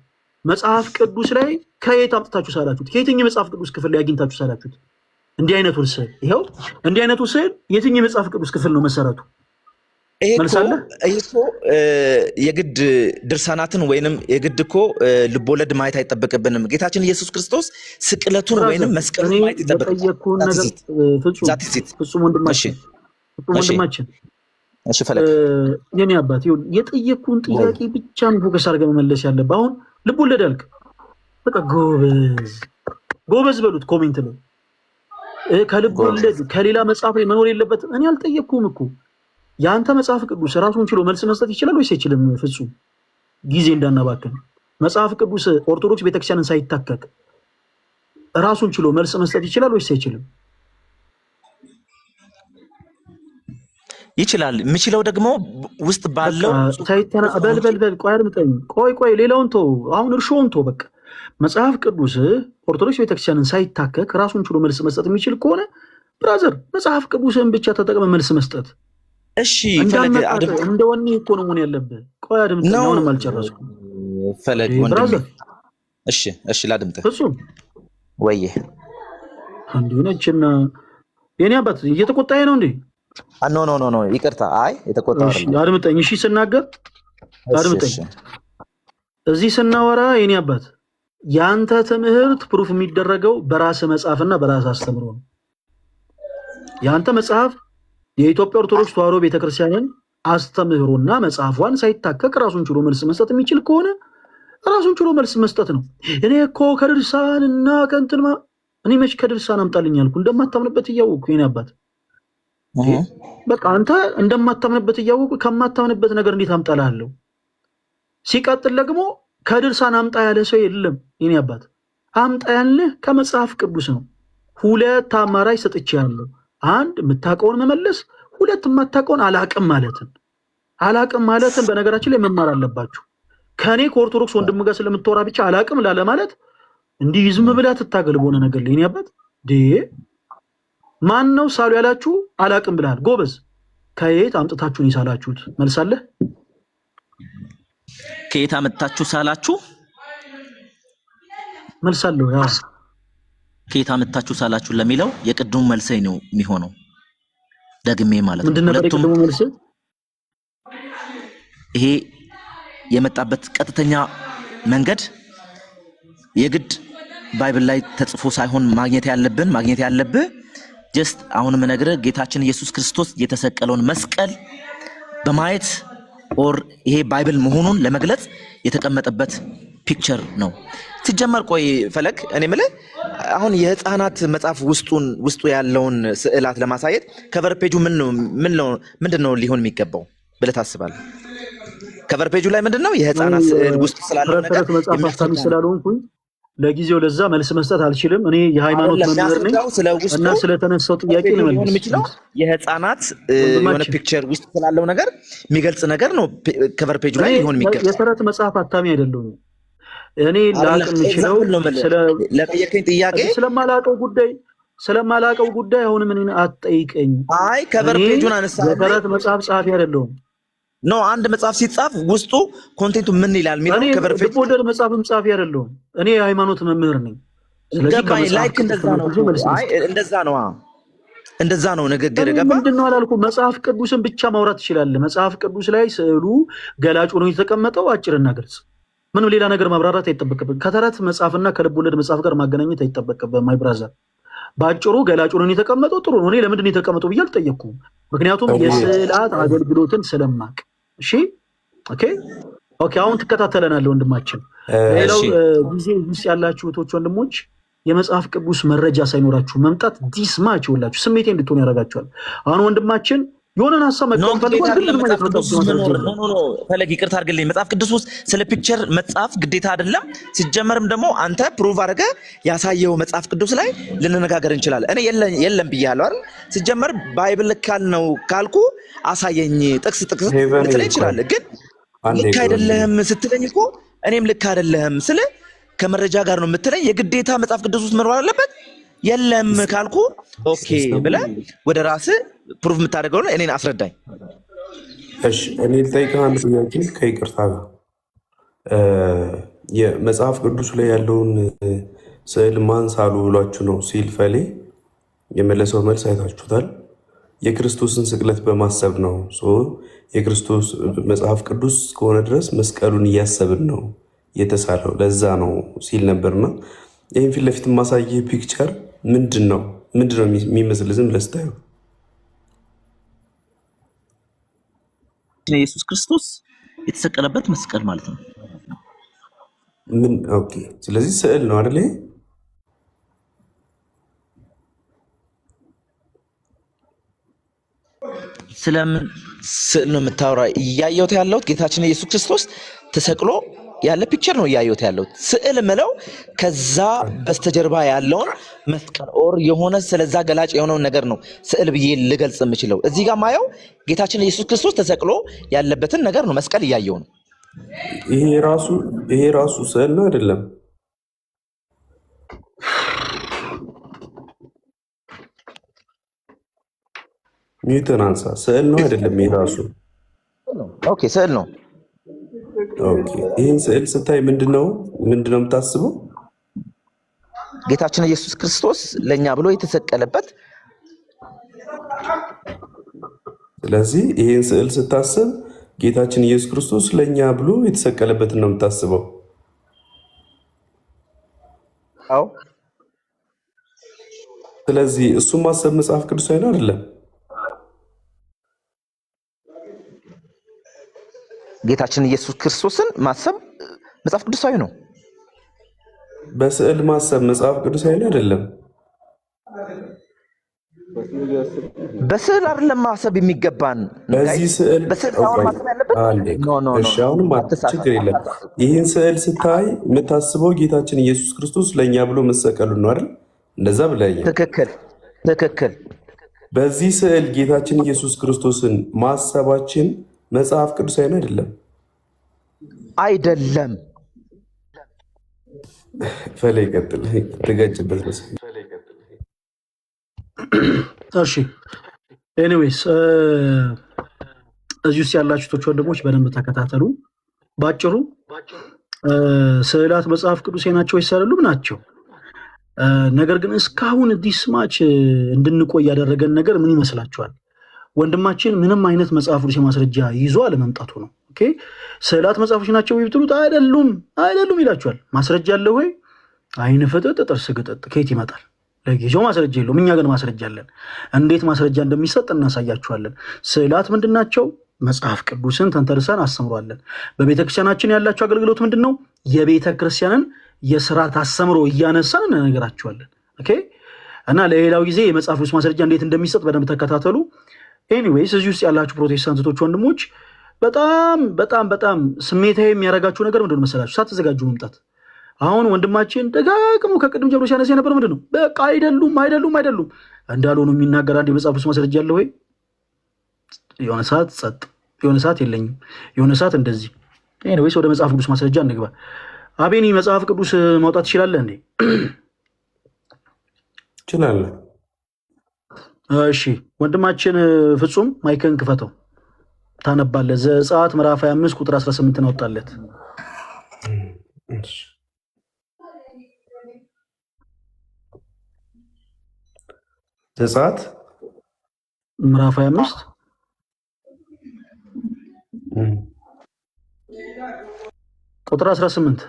መጽሐፍ ቅዱስ ላይ ከየት አምጥታችሁ ሳላችሁት? ከየትኛው መጽሐፍ ቅዱስ ክፍል ላይ አግኝታችሁ ሳላችሁት? እንዲህ አይነቱን ስዕል ይኸው፣ እንዲህ አይነቱ ስዕል የትኛው የመጽሐፍ ቅዱስ ክፍል ነው መሰረቱ? ይሄ እኮ የግድ ድርሳናትን ወይንም የግድ እኮ ልቦለድ ማየት አይጠበቅብንም። ጌታችን ኢየሱስ ክርስቶስ ስቅለቱን ወይንም መስቀሉን ማየት ይጠበቅብናል። ፍጹም ወንድማችን እሺ ፈለግ የኔ አባት ይሁን የጠየቅኩን ጥያቄ ብቻ ነው ፎከስ አድርገህ መመለስ ያለብህ። አሁን ልቦለድ አልክ፣ በቃ ጎበዝ በሉት ኮሜንት ላይ። ከልቦለድ ከሌላ መጽሐፍ ላይ መኖር የለበትም። እኔ አልጠየቅኩም እኮ። የአንተ መጽሐፍ ቅዱስ ራሱን ችሎ መልስ መስጠት ይችላል ወይስ አይችልም? ፍጹም ጊዜ እንዳናባክን። መጽሐፍ ቅዱስ ኦርቶዶክስ ቤተክርስቲያንን ሳይታከክ ራሱን ችሎ መልስ መስጠት ይችላል ወይስ አይችልም? ይችላል። የምችለው ደግሞ ውስጥ ባለው በል ቆይ አድምጠኝ። ቆይ ሌላውን ተው፣ አሁን እርሾውን ተው። በቃ መጽሐፍ ቅዱስ ኦርቶዶክስ ቤተክርስቲያንን ሳይታከክ ራሱን ችሎ መልስ መስጠት የሚችል ከሆነ ብራዘር መጽሐፍ ቅዱስን ብቻ ተጠቅመ መልስ መስጠት። እሺ እንደ ወኔ እኮ ነው መሆን ያለብህ። ቆይ አድምጠኝ፣ አሁንም አልጨረስኩም። ፈለግ ወንድም፣ እሺ ላድምጥህ። ፍጹም ወይዬ እንዲሁ ነችና የኔ አባት እየተቆጣኝ ነው እንዴ? ኖ ይቅርታ። አይ የተቆጣው አይደለም። አድምጠኝ እሺ፣ ስናገር አድምጠኝ። እዚህ ስናወራ የኔ አባት ያንተ ትምህርት ፕሩፍ የሚደረገው በራስ መጽሐፍና በራስ አስተምሮ ነው። ያንተ መጽሐፍ የኢትዮጵያ ኦርቶዶክስ ተዋሕዶ ቤተክርስቲያንን አስተምህሮና መጽሐፏን ሳይታከክ ራሱን ችሎ መልስ መስጠት የሚችል ከሆነ ራሱን ችሎ መልስ መስጠት ነው። እኔ እኮ ከድርሳንና ከእንትን እኔ መች ከድርሳን አምጣልኝ አልኩ? እንደማታምንበት እያወቅኩ የኔ አባት በቃ አንተ እንደማታምንበት እያወቁ ከማታምንበት ነገር እንዴት አምጣልሃለሁ? ሲቀጥል ደግሞ ከድርሳን አምጣ ያለ ሰው የለም የኔ አባት። አምጣ ያልንህ ከመጽሐፍ ቅዱስ ነው። ሁለት አማራጭ ሰጥቼሃለሁ። አንድ የምታውቀውን መመለስ፣ ሁለት የማታውቀውን አላቅም ማለትን። አላቅም ማለትን በነገራችን ላይ መማር አለባችሁ። ከኔ ከኦርቶዶክስ ወንድም ጋር ስለምትወራ ብቻ አላቅም ላለ ማለት እንዲህ ዝም ብላ ትታገል በሆነ ነገር ላይ ያበት ማን ነው ሳሉ ያላችሁ? አላቅም ብላል። ጎበዝ ከየት አምጥታችሁን ይሳላችሁት? መልሳለህ? ከየት አመጣችሁ ሳላችሁ? መልሳለሁ። ያ ከየት አመጣችሁ ሳላችሁ ለሚለው የቅድሙ መልስ ነው የሚሆነው። ደግሜ ማለት ነው። ሁለቱም መልስ ይሄ የመጣበት ቀጥተኛ መንገድ የግድ ባይብል ላይ ተጽፎ ሳይሆን ማግኘት ያለብህ ጀስት አሁንም ነገርህ ጌታችን ኢየሱስ ክርስቶስ የተሰቀለውን መስቀል በማየት ኦር ይሄ ባይብል መሆኑን ለመግለጽ የተቀመጠበት ፒክቸር ነው። ሲጀመር ቆይ ፈለግ እኔ የምልህ አሁን የህፃናት መጽሐፍ ውስጡ ያለውን ስዕላት ለማሳየት ከቨር ፔጁ ምንድነው ሊሆን የሚገባው ብለህ ታስባለህ? ከቨር ፔጁ ላይ ምንድነው የህፃናት ስዕል ውስጥ ስላለው ነገር የሚያስተምር ስላልሆንኩኝ ለጊዜው ለዛ መልስ መስጠት አልችልም። እኔ የሃይማኖት መምህር ነኝ እና ስለተነሳው ጥያቄ ልመልስ የምችለው የህፃናት የሆነ ፒክቸር ውስጥ ስላለው ነገር የሚገልጽ ነገር ነው። ከቨር ፔጁ ላይ ሊሆን የሚገባው የተረት መጽሐፍ አታሚ አይደለም። እኔ ላቅ የምችለው ለጠየቀኝ ጥያቄ ስለማላቀው ጉዳይ አሁን ምን አትጠይቀኝ። አይ ከቨር ፔጁን አነሳለሁ። የተረት መጽሐፍ ጸሐፊ አይደለም። ኖ አንድ መጽሐፍ ሲጻፍ ውስጡ ኮንቴንቱ ምን ይላል የሚለው ከቨር ፔጅ ልቦለድ መጽሐፍም ጸሐፊ አይደለም። እኔ የሃይማኖት መምህር ነኝ። ስለዚህ ላይክ እንደዛ ነው ንግግር ገባ። ምንድነው አላልኩ? መጽሐፍ ቅዱስን ብቻ ማውራት ትችላለህ። መጽሐፍ ቅዱስ ላይ ስዕሉ ገላጭ ሆኖ የተቀመጠው አጭርና ግልጽ፣ ምንም ሌላ ነገር ማብራራት አይጠበቅብን። ከተረት መጽሐፍና ከልቦለድ መጽሐፍ ጋር ማገናኘት አይጠበቅብን። ማይ ብራዘር ባጭሩ ገላጭ ሆኖ የተቀመጠው ጥሩ ነው። እኔ ለምንድን ነው የተቀመጠው ብዬ አልጠየቅኩም። ምክንያቱም የስዕላት አገልግሎትን ስለማቅ። እሺ ኦኬ አሁን ትከታተለናለህ ወንድማችን። ሌላው ጊዜ ውስጥ ያላችሁ እህቶች ወንድሞች የመጽሐፍ ቅዱስ መረጃ ሳይኖራችሁ መምጣት ዲስማች ይውላችሁ ስሜቴ እንድትሆን ያደርጋችኋል። አሁን ወንድማችን የሆነን ሀሳብ መቃወም ፈልጓል፣ ግን ምን ማለት ነው? ፈለግ ይቅርታ አድርግልኝ። መጽሐፍ ቅዱስ ውስጥ ስለ ፒክቸር መጽሐፍ ግዴታ አይደለም። ሲጀመርም ደግሞ አንተ ፕሩቭ አድርገህ ያሳየው መጽሐፍ ቅዱስ ላይ ልንነጋገር እንችላለን። እኔ የለም ብያለሁ አይደል? ሲጀመር ባይብል ካልነው ካልኩ አሳየኝ፣ ጥቅስ ልትለኝ ይችላል። ግን ልክ አይደለህም ስትለኝ እኮ እኔም ልክ አይደለህም ስለ ከመረጃ ጋር ነው የምትለኝ። የግዴታ መጽሐፍ ቅዱስ ውስጥ መኖር አለበት። የለም ካልኩ ኦኬ ብለህ ወደ ራስህ ፕሩፍ የምታደርገው ነው። እኔን አስረዳኝ። እሺ እኔ ልጠይቅህ አንድ ጥያቄ ከይቅርታ ጋር የመጽሐፍ ቅዱስ ላይ ያለውን ስዕል ማን ሳሉ ብሏችሁ ነው ሲል ፈሌ የመለሰው መልስ አይታችሁታል። የክርስቶስን ስቅለት በማሰብ ነው። የክርስቶስ መጽሐፍ ቅዱስ ከሆነ ድረስ መስቀሉን እያሰብን ነው የተሳለው፣ ለዛ ነው ሲል ነበርና ይህን ፊት ለፊት የማሳየህ ፒክቸር ምንድን ነው የሚመስል ዝም ብለህ ስታየው ኢየሱስ ክርስቶስ የተሰቀለበት መስቀል ማለት ነው። ኦኬ ስለዚህ ስዕል ነው አይደል? ስለምን ስዕል ነው የምታወራ? እያየሁት ያለሁት ጌታችን ኢየሱስ ክርስቶስ ተሰቅሎ ያለ ፒክቸር ነው እያየሁት ያለሁት። ስዕል ምለው ከዛ በስተጀርባ ያለውን መስቀል ኦር የሆነ ስለዛ ገላጭ የሆነውን ነገር ነው ስዕል ብዬ ልገልጽ የምችለው። እዚህ ጋር ማየው ጌታችን ኢየሱስ ክርስቶስ ተሰቅሎ ያለበትን ነገር ነው፣ መስቀል እያየው ነው። ይሄ ራሱ ስዕል ነው አይደለም? ሚዩትን አንሳ። ስዕል ነው አይደለም? ይሄ ራሱ ኦኬ ስዕል ነው። ይህን ስዕል ስታይ ምንድነው የምታስበው? ጌታችን ኢየሱስ ክርስቶስ ለእኛ ብሎ የተሰቀለበት። ስለዚህ ይህን ስዕል ስታስብ ጌታችን ኢየሱስ ክርስቶስ ለእኛ ብሎ የተሰቀለበትን ነው የምታስበው? አዎ። ስለዚህ እሱም ማሰብ መጽሐፍ ቅዱሳዊ ነው አይደለም? ጌታችን ኢየሱስ ክርስቶስን ማሰብ መጽሐፍ ቅዱሳዊ ነው። በስዕል ማሰብ መጽሐፍ ቅዱሳዊ ነው አይደለም? በስዕል አይደለም ማሰብ የሚገባን። በዚህ ስዕል ችግር የለም። ይህን ስዕል ስታይ የምታስበው ጌታችን ኢየሱስ ክርስቶስ ለእኛ ብሎ መሰቀሉ ነው አይደል? እንደዛ ብለኸኛል። ትክክል። በዚህ ስዕል ጌታችን ኢየሱስ ክርስቶስን ማሰባችን መጽሐፍ ቅዱሳዊ ነው አይደለም? አይደለም። ፈለይ ቀጥል። ተጋጭበት ነው። እሺ ኤኒዌይስ እዚህ ውስጥ ያላችሁት ወንድሞች በደንብ ተከታተሉ። ባጭሩ ስዕላት መጽሐፍ ቅዱሴ ናቸው ወይስ አይደሉም? ናቸው። ነገር ግን እስካሁን ዲስማች እንድንቆይ ያደረገን ነገር ምን ይመስላችኋል? ወንድማችን ምንም አይነት መጽሐፍ ቅዱስ ማስረጃ ይዞ አለመምጣቱ ነው። ኦኬ ስዕላት መጽሐፎች ናቸው ወይ ብትሉት አይደሉም ይላችኋል። ማስረጃ አለ ወይ? አይን ፍጥጥ ጥርስ ግጥጥ ከየት ይመጣል? ለጊዜው ማስረጃ የለውም። እኛ ግን ማስረጃ አለን። እንዴት ማስረጃ እንደሚሰጥ እናሳያችኋለን። ስዕላት ምንድናቸው? መጽሐፍ ቅዱስን ተንተርሰን አስተምሯለን። በቤተክርስቲያናችን ያላቸው አገልግሎት ምንድን ነው? የቤተክርስቲያንን የስርዓት አስተምሮ እያነሳን እንነግራችኋለን። ኦኬ እና ለሌላው ጊዜ የመጽሐፍ ቅዱስ ማስረጃ እንዴት እንደሚሰጥ በደንብ ተከታተሉ። ኤኒዌይስ እዚህ ውስጥ ያላችሁ ፕሮቴስታንቶች ወንድሞች በጣም ስሜታዊ የሚያደርጋችሁ ነገር ምንድን ነው መሰላችሁ? ሳትዘጋጁ መምጣት። አሁን ወንድማችን ደጋግሞ ከቅድም ጀምሮ ሲያነሳ የነበረ ምንድን ነው? በቃ አይደሉም እንዳልሆኑ የሚናገር አንድ የመጽሐፍ ቅዱስ ማስረጃ አለ ወይ? የሆነ ሰዓት ጸጥ፣ የሆነ ሰዓት የለኝም፣ የሆነ ሰዓት እንደዚህ። ኤኒዌይስ ወደ መጽሐፍ ቅዱስ ማስረጃ እንግባ። አቤኒ መጽሐፍ ቅዱስ ማውጣት ትችላለህ እንዴ? እችላለሁ። እሺ ወንድማችን ፍጹም ማይክን ክፈተው፣ ታነባለህ። ዘጸአት ምዕራፍ 25 ቁጥር 18 አወጣለት። ዘጸአት ምዕራፍ 25 ቁጥር 18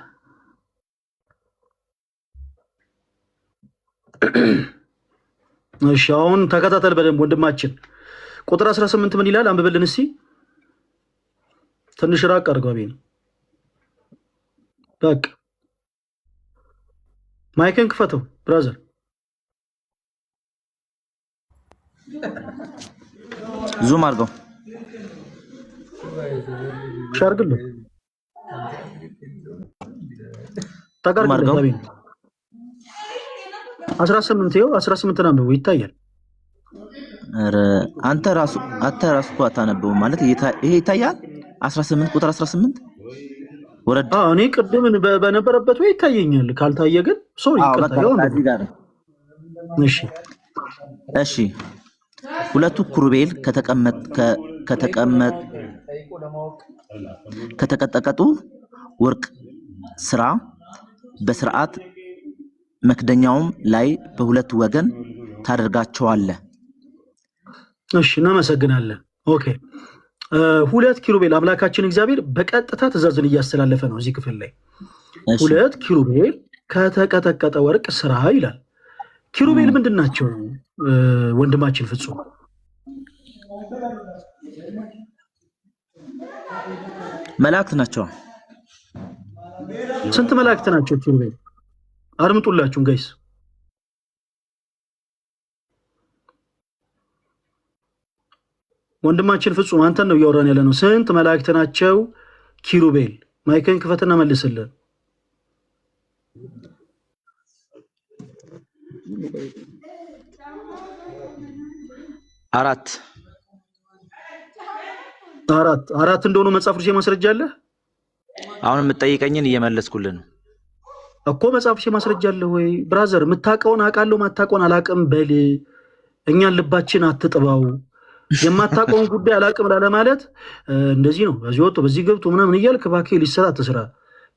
እሺ አሁን ተከታተል በደንብ ወንድማችን። ቁጥር 18 ምን ይላል? አንብብልን እስቲ። ትንሽ ራቅ አድርገው አቤኒ። በቃ ማይክን ክፈተው ብራዘር። ዙም አድርገው ሻርግልህ ተቀርግልህ አቤኒ 18 ይኸው 18 አንብቦ ይታያል። ኧረ አንተ ራሱ እኮ አታነበውም ማለት ይሄ ይታያል። 18 ቁጥር 18 ወረድ። እኔ ቅድም በነበረበት ወይ ይታየኛል። ካልታየ ግን ሶሪ ይቀጣው። እሺ ሁለቱ ኩሩቤል ከተቀጠቀጡ ወርቅ ስራ በስርዓት መክደኛውም ላይ በሁለት ወገን ታደርጋቸዋለህ። እሺ እናመሰግናለን። ኦኬ ሁለት ኪሩቤል አምላካችን እግዚአብሔር በቀጥታ ትእዛዝን እያስተላለፈ ነው እዚህ ክፍል ላይ። ሁለት ኪሩቤል ከተቀጠቀጠ ወርቅ ስራ ይላል። ኪሩቤል ምንድን ናቸው ወንድማችን ፍጹም? መላእክት ናቸው። ስንት መላእክት ናቸው ኪሩቤል? አድምጡላችሁም ጋይስ። ወንድማችን ፍጹም አንተን ነው እያወራን ያለ ነው። ስንት መላእክት ናቸው ኪሩቤል? ማይክን ክፈትና መልስልን። አራት እንደሆኑ መጽሐፍ ቅዱስ ማስረጃ አለ። አሁን የምትጠይቀኝን እየመለስኩልህ ነው እኮ። መጽሐፍ ቅዱስ ማስረጃ አለ ወይ ብራዘር? የምታውቀውን አውቃለሁ ማታውቀውን አላውቅም በል። እኛን ልባችን አትጥባው። የማታውቀውን ጉዳይ አላውቅም ላለ ማለት እንደዚህ ነው። በዚህ ወጥቶ በዚህ ገብቶ ምናምን እያልክ እባክህ ሊሰራ አትስራ።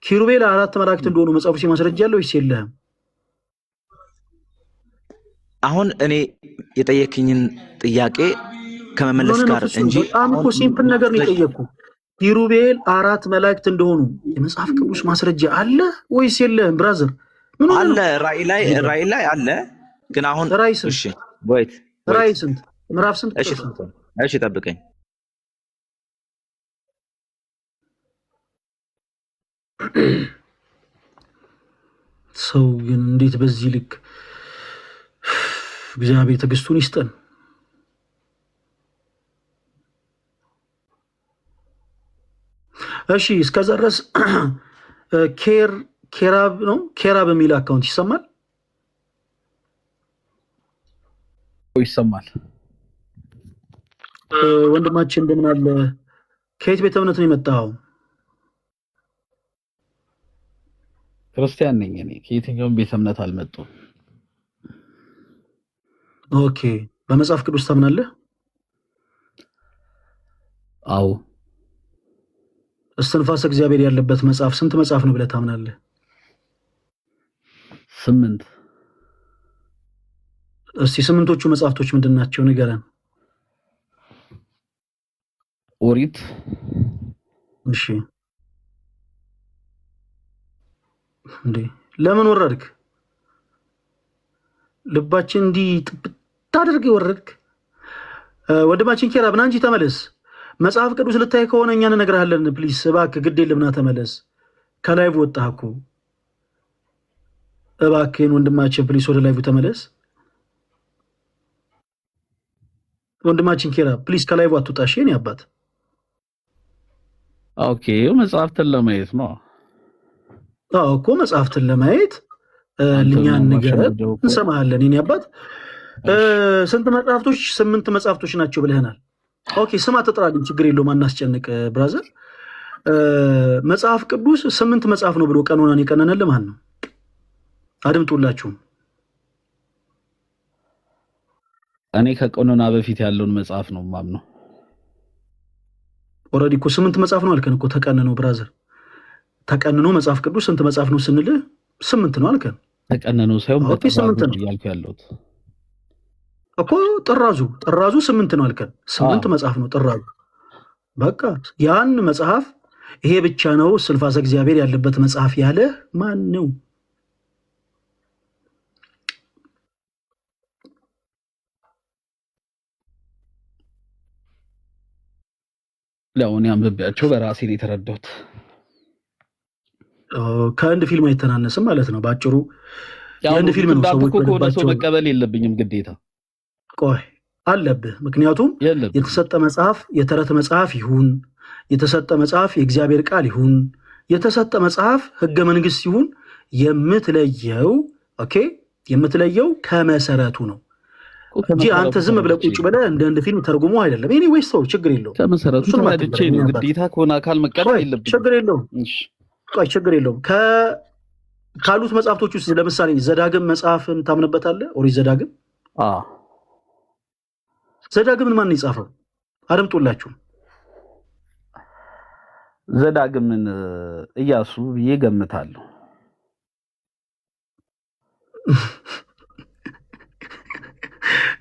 ኪሩቤል አራት መላእክት እንደሆኑ መጽሐፍ ቅዱስ ማስረጃ አለ ወይስ የለህም? አሁን እኔ የጠየቅኝን ጥያቄ ከመመለስ ጋር እንጂ በጣም እኮ ሲምፕል ነገር ነው የጠየቅኩህ። ኪሩቤል አራት መላእክት እንደሆኑ የመጽሐፍ ቅዱስ ማስረጃ አለ ወይስ የለህም ብራዘር? ምን አለ? ራእይ ላይ አለ። ግን አሁን እሺ ወይት ራእይ ስንት ምዕራፍ ስንት? እሺ ጠብቀኝ። ሰው ግን እንዴት በዚህ ልክ እግዚአብሔር ትዕግስቱን ይስጠን። እሺ እስከዛ ድረስ ኬራብ ነው ኬራብ የሚል አካውንት ይሰማል ይሰማል። ወንድማችን እንደምን አለ? ከየት ቤተ እምነት ነው የመጣው? ክርስቲያን ነኝ እኔ። ከየትኛውም ቤተ እምነት አልመጡም። ኦኬ። በመጽሐፍ ቅዱስ ታምናለህ? አዎ። እስትንፋሰ እግዚአብሔር ያለበት መጽሐፍ ስንት መጽሐፍ ነው ብለህ ታምናለህ? 8። እስቲ 8ቶቹ መጽሐፍቶች ምንድን ናቸው ንገረን። ኦሪት። እሺ። እንዴ ለምን ወረድክ? ልባችን እንዲህ ጥብት አድርገህ ወረድክ? ወንድማችን ኬራ ብና እንጂ ተመለስ። መጽሐፍ ቅዱስ ልታይ ከሆነ እኛ እንነግርሃለን። ፕሊስ እባክህ ግድ የለምና ተመለስ። ከላይቭ ወጣህ እኮ። እባክህን ወንድማችን ፕሊስ ወደ ላይቭ ተመለስ። ወንድማችን ኬራ ፕሊስ ከላይቭ አትውጣ። እሺ የኔ አባት። ኦኬ መጽሐፍትን ለማየት ነው። አዎ እኮ መጽሐፍትን ለማየት ልኛን ንገረን፣ እንሰማሃለን የኔ አባት። ስንት መጽሐፍቶች? 8 መጽሐፍቶች ናቸው ብለህናል። ኦኬ ስማ ተጥራልኝ፣ ችግር የለውም አናስጨንቅ ብራዘር። መጽሐፍ ቅዱስ 8 መጽሐፍ ነው ብሎ ቀኖናን የቀነነልህ ማን ነው? አድምጡላችሁም። እኔ ከቀኖና በፊት ያለውን መጽሐፍ ነው ማምነው። ኦልሬዲ እኮ 8 መጽሐፍ ነው አልከን እኮ። ተቀንኖ ብራዘር፣ ተቀንኖ መጽሐፍ ቅዱስ ስንት መጽሐፍ ነው ስንልህ 8 ነው አልከን። ተቀንኖ ሳይሆን በጥራዙ ነው እያልኩ ያለሁት እኮ። ጥራዙ 8 ነው አልከን። 8 መጽሐፍ ነው ጥራዙ። በቃ ያን መጽሐፍ ይሄ ብቻ ነው እስትንፋሰ እግዚአብሔር ያለበት መጽሐፍ ያለ ማን ነው? ለአሁን አንብቤያቸው በራሴ ነው የተረዳሁት። ከአንድ ፊልም አይተናነስም ማለት ነው ባጭሩ። የአንድ ፊልም ነው። ሰዎች ከሆነ ሰው መቀበል የለብኝም ግዴታ። ቆይ አለብህ። ምክንያቱም የተሰጠ መጽሐፍ የተረት መጽሐፍ ይሁን፣ የተሰጠ መጽሐፍ የእግዚአብሔር ቃል ይሁን፣ የተሰጠ መጽሐፍ ህገ መንግስት ይሁን የምትለየው ከመሰረቱ ነው እንጂ አንተ ዝም ብለህ ቁጭ ብለህ እንደ አንድ ፊልም ተርጉሞ አይደለም። ኤኒዌይስ ሰው ችግር የለውም። ከመሰረቱ ተመድቼ ነው ግዴታ ከሆነ አካል መቀበል የለብኝም። ችግር የለውም። ቆይ ችግር የለውም። ካሉት መጽሐፍቶች ውስጥ ለምሳሌ ዘዳግም መጽሐፍን ታምንበታለህ? ኦሪት ዘዳግም። ዘዳግምን ማን የጻፈው? አድምጡላችሁ። ዘዳግምን ኢያሱ ብዬ ገምታለሁ።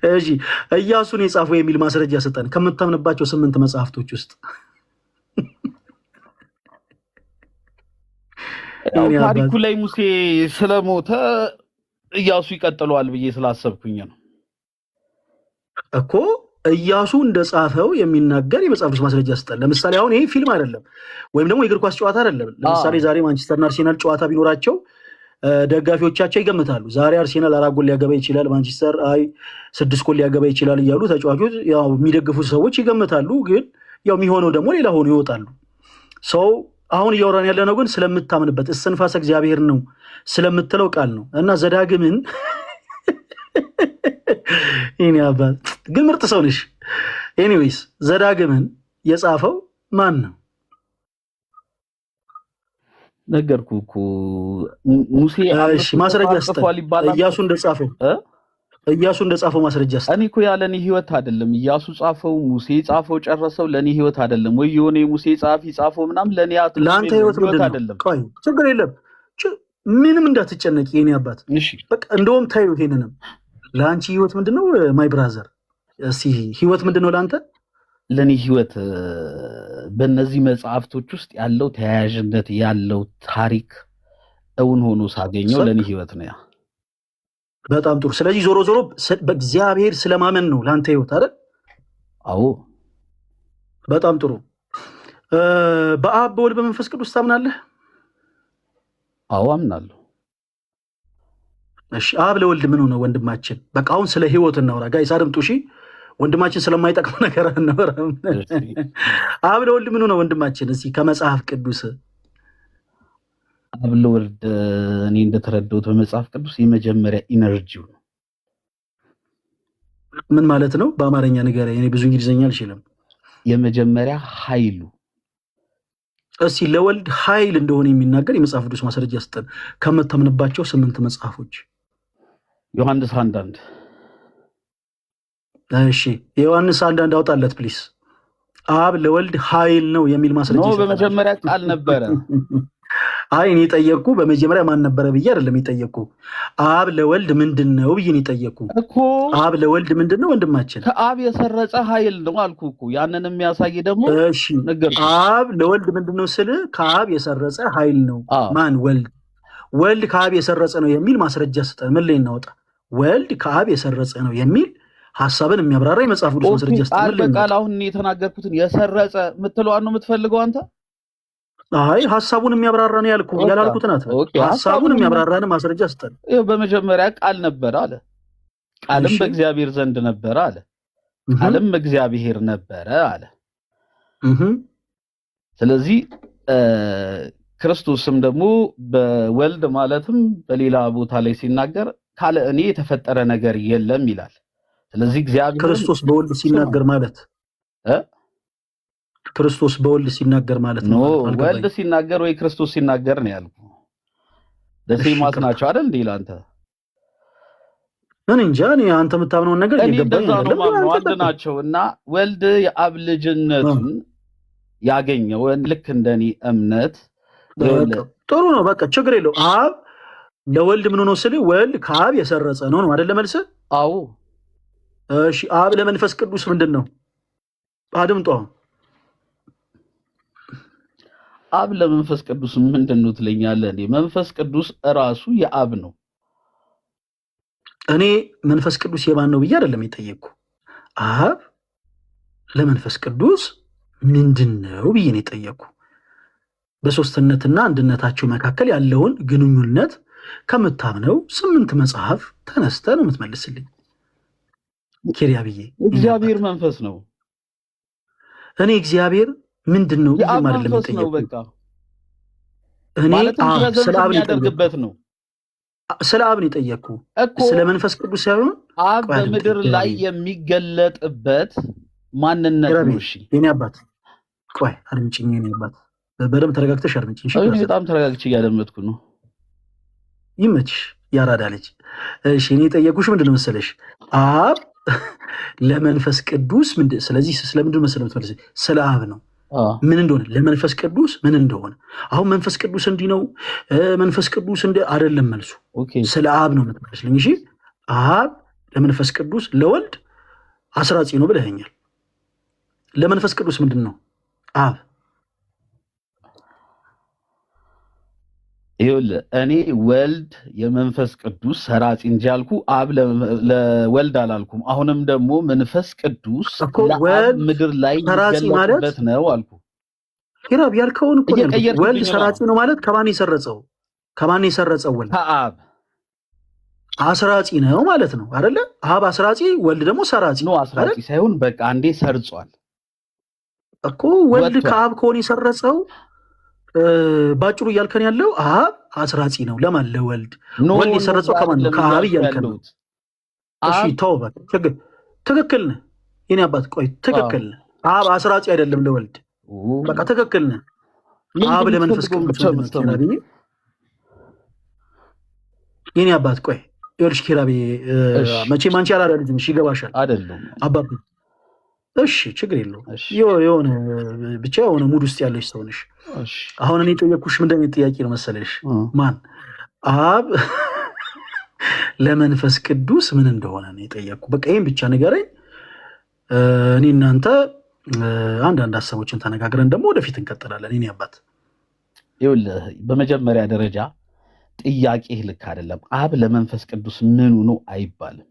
እሺ ኢያሱን የጻፈው የሚል ማስረጃ ሰጠን ከምታምንባቸው 8 መጽሐፍቶች ውስጥ። ታሪኩ ላይ ሙሴ ስለሞተ ኢያሱ ይቀጥለዋል ብዬ ስላሰብኩኝ ነው እኮ። ኢያሱ እንደጻፈው የሚናገር የመጽሐፍ ቅዱስ ማስረጃ ሰጠን። ለምሳሌ አሁን ይሄ ፊልም አይደለም ወይም ደግሞ የእግር ኳስ ጨዋታ አይደለም። ለምሳሌ ዛሬ ማንቸስተርና አርሴናል ጨዋታ ቢኖራቸው ደጋፊዎቻቸው ይገምታሉ። ዛሬ አርሴናል 4 ጎል ሊያገባ ይችላል፣ ማንቸስተር 6 ጎል ሊያገባ ይችላል እያሉ ተጫዋቾች ያው የሚደግፉት ሰዎች ይገምታሉ። ግን ያው የሚሆነው ደግሞ ሌላ ሆኖ ይወጣሉ። ሰው አሁን እያወራን ያለ ነው ግን ስለምታምንበት እስትንፋሰ እግዚአብሔር ነው ስለምትለው ቃል ነው። እና ዘዳግምን ይሄን ያባል ግን ምርጥ ሰው ነሽ። ኤኒዌይስ ዘዳግምን የጻፈው ማን ነው? ነገርኩህ እኮ ሙሴ። ማስረጃ ስጠን። ኢያሱ እንደጻፈው ማስረጃ ስጠን። እኔ እኮ ያለኔ ህይወት አይደለም ኢያሱ ጻፈው፣ ሙሴ ጻፈው፣ ጨረሰው። ለኔ ህይወት አይደለም ወይ የሆነ የሙሴ ጻፊ ጻፈው ምናምን ለኔ ለአንተ ህይወት አይደለም። ቆይ ችግር የለም ምንም እንዳትጨነቂ የኔ አባት። በቃ እንደውም ታዩ ይሄንንም ለአንቺ ህይወት ምንድነው? ማይ ብራዘር እስቲ ህይወት ምንድነው ለአንተ? ለኔ ህይወት በእነዚህ መጽሐፍቶች ውስጥ ያለው ተያያዥነት ያለው ታሪክ እውን ሆኖ ሳገኘው ለኔ ህይወት ነው ያ። በጣም ጥሩ። ስለዚህ ዞሮ ዞሮ በእግዚአብሔር ስለማመን ነው ለአንተ ህይወት አይደል? አዎ። በጣም ጥሩ። በአብ በወልድ በመንፈስ ቅዱስ ታምናለህ? አዎ አምናለሁ። እሺ አብ ለወልድ ምን ነው ወንድማችን? በቃ አሁን ስለ ህይወት እናውራ ጋይስ፣ አድምጡ እሺ። ወንድማችን ስለማይጠቅም ነገር አናወራም። አብ ለወልድ ምን ነው ወንድማችን? እስኪ ከመጽሐፍ ቅዱስ አብ ለወልድ እኔ እንደተረዳሁት በመጽሐፍ ቅዱስ የመጀመሪያ ኢነርጂው ነው። ምን ማለት ነው? በአማርኛ ንገረኝ። እኔ ብዙ እንግሊዝኛ አልችልም። የመጀመሪያ ኃይሉ እስቲ ለወልድ ኃይል እንደሆነ የሚናገር የመጽሐፍ ቅዱስ ማስረጃ ስጠን ከምታምንባቸው 8 መጽሐፎች። ዮሐንስ 1:1 እሺ ዮሐንስ 1:1 አውጣለት ፕሊስ። አብ ለወልድ ኃይል ነው የሚል ማስረጃ ነው። በመጀመሪያ ቃል ነበረ። አይ እኔ ጠየቅኩ በመጀመሪያ ማን ነበረ ብዬ አይደለም የጠየቅኩ። አብ ለወልድ ምንድነው ብዬ ነው የጠየቅኩ እኮ። አብ ለወልድ ምንድነው ወንድማችን? ከአብ የሰረጸ ኃይል ነው አልኩ እኮ። ያንን የሚያሳይ ደግሞ እሺ አብ ለወልድ ምንድነው ስል ከአብ የሰረጸ ኃይል ነው። ማን? ወልድ። ወልድ ከአብ የሰረጸ ነው የሚል ማስረጃ ስጠን። ምን ላይ እናወጣ? ወልድ ከአብ የሰረጸ ነው የሚል ሐሳብን የሚያብራራ የመጽሐፍ ቅዱስ ማስረጃ ስጠን። ምን ላይ በቃል አሁን የተናገርኩትን የሰረጸ የምትለዋን ነው የምትፈልገው አንተ? አይ ሐሳቡን የሚያብራራ ነው ያልኩ ያላልኩት ናት። ሐሳቡን የሚያብራራ ነው ማስረጃ ስጠን። ይኸው በመጀመሪያ ቃል ነበር አለ፣ ቃልም በእግዚአብሔር ዘንድ ነበር አለ፣ ቃልም እግዚአብሔር ነበረ አለ። ስለዚህ ክርስቶስም ደግሞ በወልድ ማለትም በሌላ ቦታ ላይ ሲናገር ካለ እኔ የተፈጠረ ነገር የለም ይላል። ስለዚህ እግዚአብሔር ክርስቶስ በወልድ ሲናገር ማለት ክርስቶስ በወልድ ሲናገር ማለት ነው። ወልድ ሲናገር ወይ ክርስቶስ ሲናገር ነው ያልኩ። ለሴማስ ናቸው አይደል እንዴ ላንተ? ምን እንጃ እኔ አንተ የምታምነውን ነገር እየገባኝ አይደለም። አንድ ናቸው እና ወልድ የአብ ልጅነቱን ያገኘው ልክ እንደኔ እምነት ጥሩ ነው። በቃ ችግር የለው። አብ ለወልድ ምን ነው ስል ወልድ ከአብ የሰረጸ ነው አይደል መልስ? አዎ። እሺ አብ ለመንፈስ ቅዱስ ምንድነው? አድምጦ አብ ለመንፈስ ቅዱስ ምንድነው ትለኛለህ እንዴ? መንፈስ ቅዱስ ራሱ የአብ ነው። እኔ መንፈስ ቅዱስ የማን ነው ብዬ አይደለም የጠየቅኩ። አብ ለመንፈስ ቅዱስ ምንድነው ብዬ ነው የጠየቅኩ። በሶስትነትና አንድነታቸው መካከል ያለውን ግንኙነት ከምታምነው 8 መጽሐፍ ተነስተ ነው የምትመልስልኝ። ኪሪያ ብዬ እግዚአብሔር መንፈስ ነው። እኔ እግዚአብሔር ምንድነው ብዬ ማለት ነው በቃ እኔ ስለ አብ ያደርግበት ነው። ስለ አብ ነው የጠየቅኩ፣ ስለ መንፈስ ቅዱስ ሳይሆን አብ በምድር ላይ የሚገለጥበት ማንነት ነው። እሺ የኔ አባት ቆይ አድምጪኝ። የኔ አባት በደምብ ተረጋግተሽ አድምጪኝ። እሺ እኔ በጣም ተረጋግቼ እያደመጥኩ ነው። ይመችሽ ያራዳ ልጅ። እሺ እኔ የጠየቅኩሽ ምንድነው መሰለሽ? አብ ለመንፈስ ቅዱስ ስለዚህ ስለምንድን መሰለህ የምትመልሰኝ? ስለ አብ ነው ምን እንደሆነ ለመንፈስ ቅዱስ ምን እንደሆነ። አሁን መንፈስ ቅዱስ እንዲህ ነው መንፈስ ቅዱስ አይደለም መልሱ። ስለ አብ ነው የምትመልስልኝ። እሺ አብ ለመንፈስ ቅዱስ ለወልድ አስራጺ ነው ብለኸኛል። ለመንፈስ ቅዱስ ምንድን ነው አብ? ይኸውልህ እኔ ወልድ የመንፈስ ቅዱስ ሰራጺ እንጂ አልኩ፣ አብ ለወልድ አላልኩም። አሁንም ደግሞ መንፈስ ቅዱስ ለአብ ምድር ላይ የሚገለጥበት ነው አልኩ። ኪራብ ያልከውን እኮ ወልድ ሰራጺ ነው ማለት ከማን የሰረጸው? ከማን የሰረጸው? ወልድ ከአብ አስራጺ ነው ማለት ነው አይደለ? አብ አስራጺ፣ ወልድ ደግሞ ሰራጺ ነው። አስራጺ ሳይሆን በቃ አንዴ ሰርጿል እኮ። ወልድ ከአብ ከሆነ የሰረጸው ባጭሩ እያልከን ያለው አብ አስራጺ ነው ለማን? ለወልድ። ወልድ የሰረጸው ከማን ነው? ከአብ እያልከን ነው። እሺ ተው በቃ ትክክል ነህ የኔ አባት። ቆይ ትክክል ነህ። አብ አስራጺ አይደለም ለወልድ። በቃ ትክክል ነህ። አብ ለመንፈስ ቅዱስ የኔ አባት። ቆይ ይኸውልሽ ኪራቤ መቼም አንቺ አላዳ ልጅ ነሽ ይገባሻል አይደለም አባባ? እሺ ችግር የለውም። የሆነ ብቻ የሆነ ሙድ ውስጥ ያለሽ ሰው ነሽ። አሁን እኔ ጠየቅኩሽ ምንድን ነው ጥያቄ ነው መሰለሽ? ማን አብ ለመንፈስ ቅዱስ ምን እንደሆነ ነው የጠየቅኩ። በቃ ይሄን ብቻ ንገረኝ። እኔ እናንተ አንዳንድ ሀሳቦችን ተነጋግረን ደግሞ ወደፊት እንቀጥላለን። እኔ አባት ይኸውልህ በመጀመሪያ ደረጃ ጥያቄ ልክ አይደለም። አብ ለመንፈስ ቅዱስ ምኑ ነው አይባልም።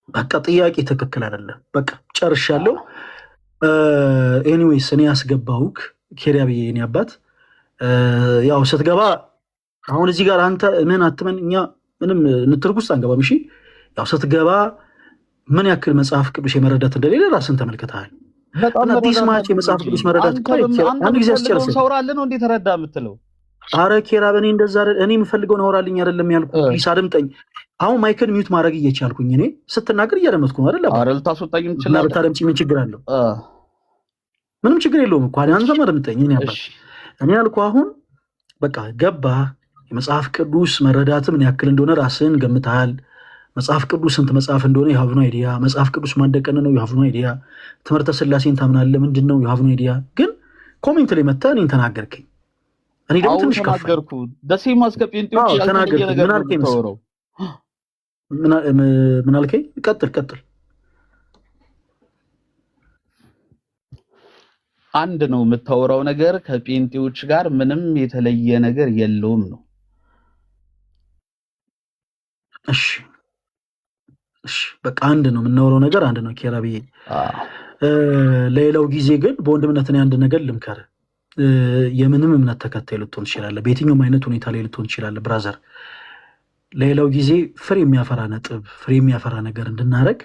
በቃ ጥያቄ ትክክል አይደለም። በቃ ጨርሻለሁ። ኤኒዌይስ እኔ ያስገባሁክ ኬሪያ ብዬ እኔ አባት ያው ስትገባ አሁን እዚህ ጋር አንተ ምን አትመን እኛ ምንም ንትርክ ውስጥ አንገባም። እሺ ያው ስትገባ ምን ያክል መጽሐፍ ቅዱስ የመረዳት እንደሌለ ራስን ተመልክተሃል። አዲስ ማች የመጽሐፍ ቅዱስ መረዳት አንድ ጊዜ አስጨርሰኝ። ሰውራለ ነው እንዴ ተረዳ የምትለው? አረ ኬራ በእኔ እንደዛ እኔ የምፈልገውን አወራልኝ አይደለም ያልኩ። ፕሊስ አድምጠኝ። አሁን ማይክን ሚዩት ማድረግ እየቻልኩኝ እኔ ስትናገር እያደመጥኩ ነው አይደል? አረ ልታስወጣኝም ትችላለህ። ብታደምጪ ምን ችግር አለው? ምንም ችግር የለውም እኮ አንተም አድምጠኝ። እኔ አባት እኔ ያልኩህ አሁን በቃ ገባ የመጽሐፍ ቅዱስ መረዳት ምን ያክል እንደሆነ ራስን ገምተሃል። መጽሐፍ ቅዱስ ስንት መጽሐፍ እንደሆነ you have no idea። መጽሐፍ ቅዱስ ማንደቀን ነው you have no idea። ትምህርተ ስላሴን ታምናለህ ምንድን ነው you have no idea። ግን ኮሜንት ላይ መጣ እኔን ተናገርከኝ። እኔ ደግሞ ትንሽ ተናገርኩ ደሴ ማስከጴንጤዎች ያልተገኘ ነገር ነው። ምን አልከኝ? ቀጥል። አንድ ነው የምታወራው ነገር ከጴንጤዎች ጋር ምንም የተለየ ነገር የለውም ነው። እሺ በቃ አንድ ነው የምናወራው ነገር አንድ ነው ኬራቢ። ሌላው ጊዜ ግን በወንድምነት እኔ አንድ ነገር ልምከር። የምንም እምነት ተከታይ ልትሆን ትችላለህ፣ በየትኛውም አይነት ሁኔታ ላይ ልትሆን ትችላለህ ብራዘር። ሌላው ጊዜ ፍሬ የሚያፈራ ነጥብ ፍሬ የሚያፈራ ነገር እንድናረግ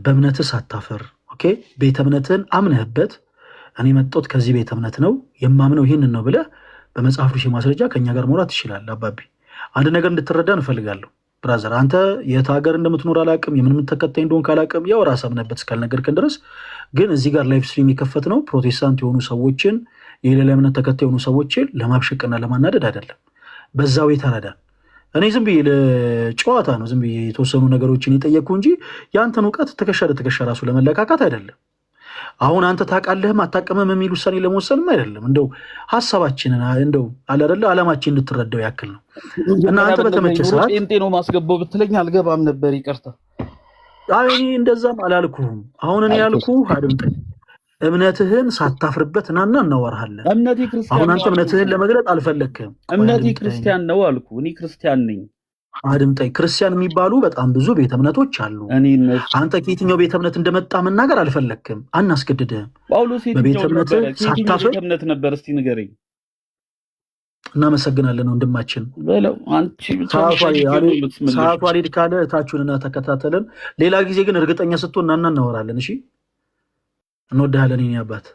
በእምነትህ ሳታፈር ኦኬ፣ ቤተ እምነትህን አምነህበት እኔ መጣሁት ከዚህ ቤተ እምነት ነው የማምነው ይሄንን ነው ብለህ በመጽሐፍ ቅዱስ ማስረጃ ከኛ ጋር መውራት ትችላለህ። አባቢ አንድ ነገር እንድትረዳ እንፈልጋለሁ ብራዘር። አንተ የት ሀገር እንደምትኖር አላውቅም፣ የምንም ተከታይ እንደሆን ካላውቅም፣ ያው ራስህ አምነህበት እስካልነገርከን ድረስ ግን እዚህ ጋር ላይቭ ስትሪም የከፈት ነው ፕሮቴስታንት የሆኑ ሰዎችን የሌላ እምነት ተከታይ የሆኑ ሰዎችን ለማብሸቅና ለማናደድ አይደለም። በዛው ተረዳን። እኔ ዝም ብዬ ለጨዋታ ነው ዝም ብዬ የተወሰኑ ነገሮችን የጠየቅኩ እንጂ ያንተን እውቀት ትከሻ ለትከሻ ራሱ ለመለካካት አይደለም። አሁን አንተ ታውቃለህም አታውቅምም የሚል ውሳኔ ለመወሰንም አይደለም። እንደው ሐሳባችንን እንደው አለ አይደለ ዓላማችን እንድትረዳው ያክል ነው። እና አንተ በተመቸ ሰዓት ጴንጤ ነው ማስገባው ብትለኝ አልገባም ነበር፣ ይቅርታ። አይ እኔ እንደዛም አላልኩም። አሁን እኔ ያልኩህ አድምጠኝ፣ እምነትህን ሳታፍርበት ናና እናወራሃለን። እምነቴ ክርስቲያን አሁን አንተ እምነትህን ለመግለጥ አልፈለክም። እምነቴ ክርስቲያን ነው አልኩ። እኔ ክርስቲያን ነኝ። አድምጠኝ፣ ክርስቲያን የሚባሉ በጣም ብዙ ቤተ እምነቶች አሉ። አንተ ከየትኛው ቤተ እምነት እንደመጣ መናገር አልፈለክም፣ አናስገድድህም። ጳውሎስ በቤተ እምነት ሳታፍር እምነት ነበር? እስቲ ንገረኝ። እናመሰግናለን ወንድማችን። ሰዓቱ አልሄድ ካለ እታችሁንና ተከታተልን። ሌላ ጊዜ ግን እርግጠኛ ስትሆን እናወራለን። እሺ፣ እንወድሃለን የኔ አባት።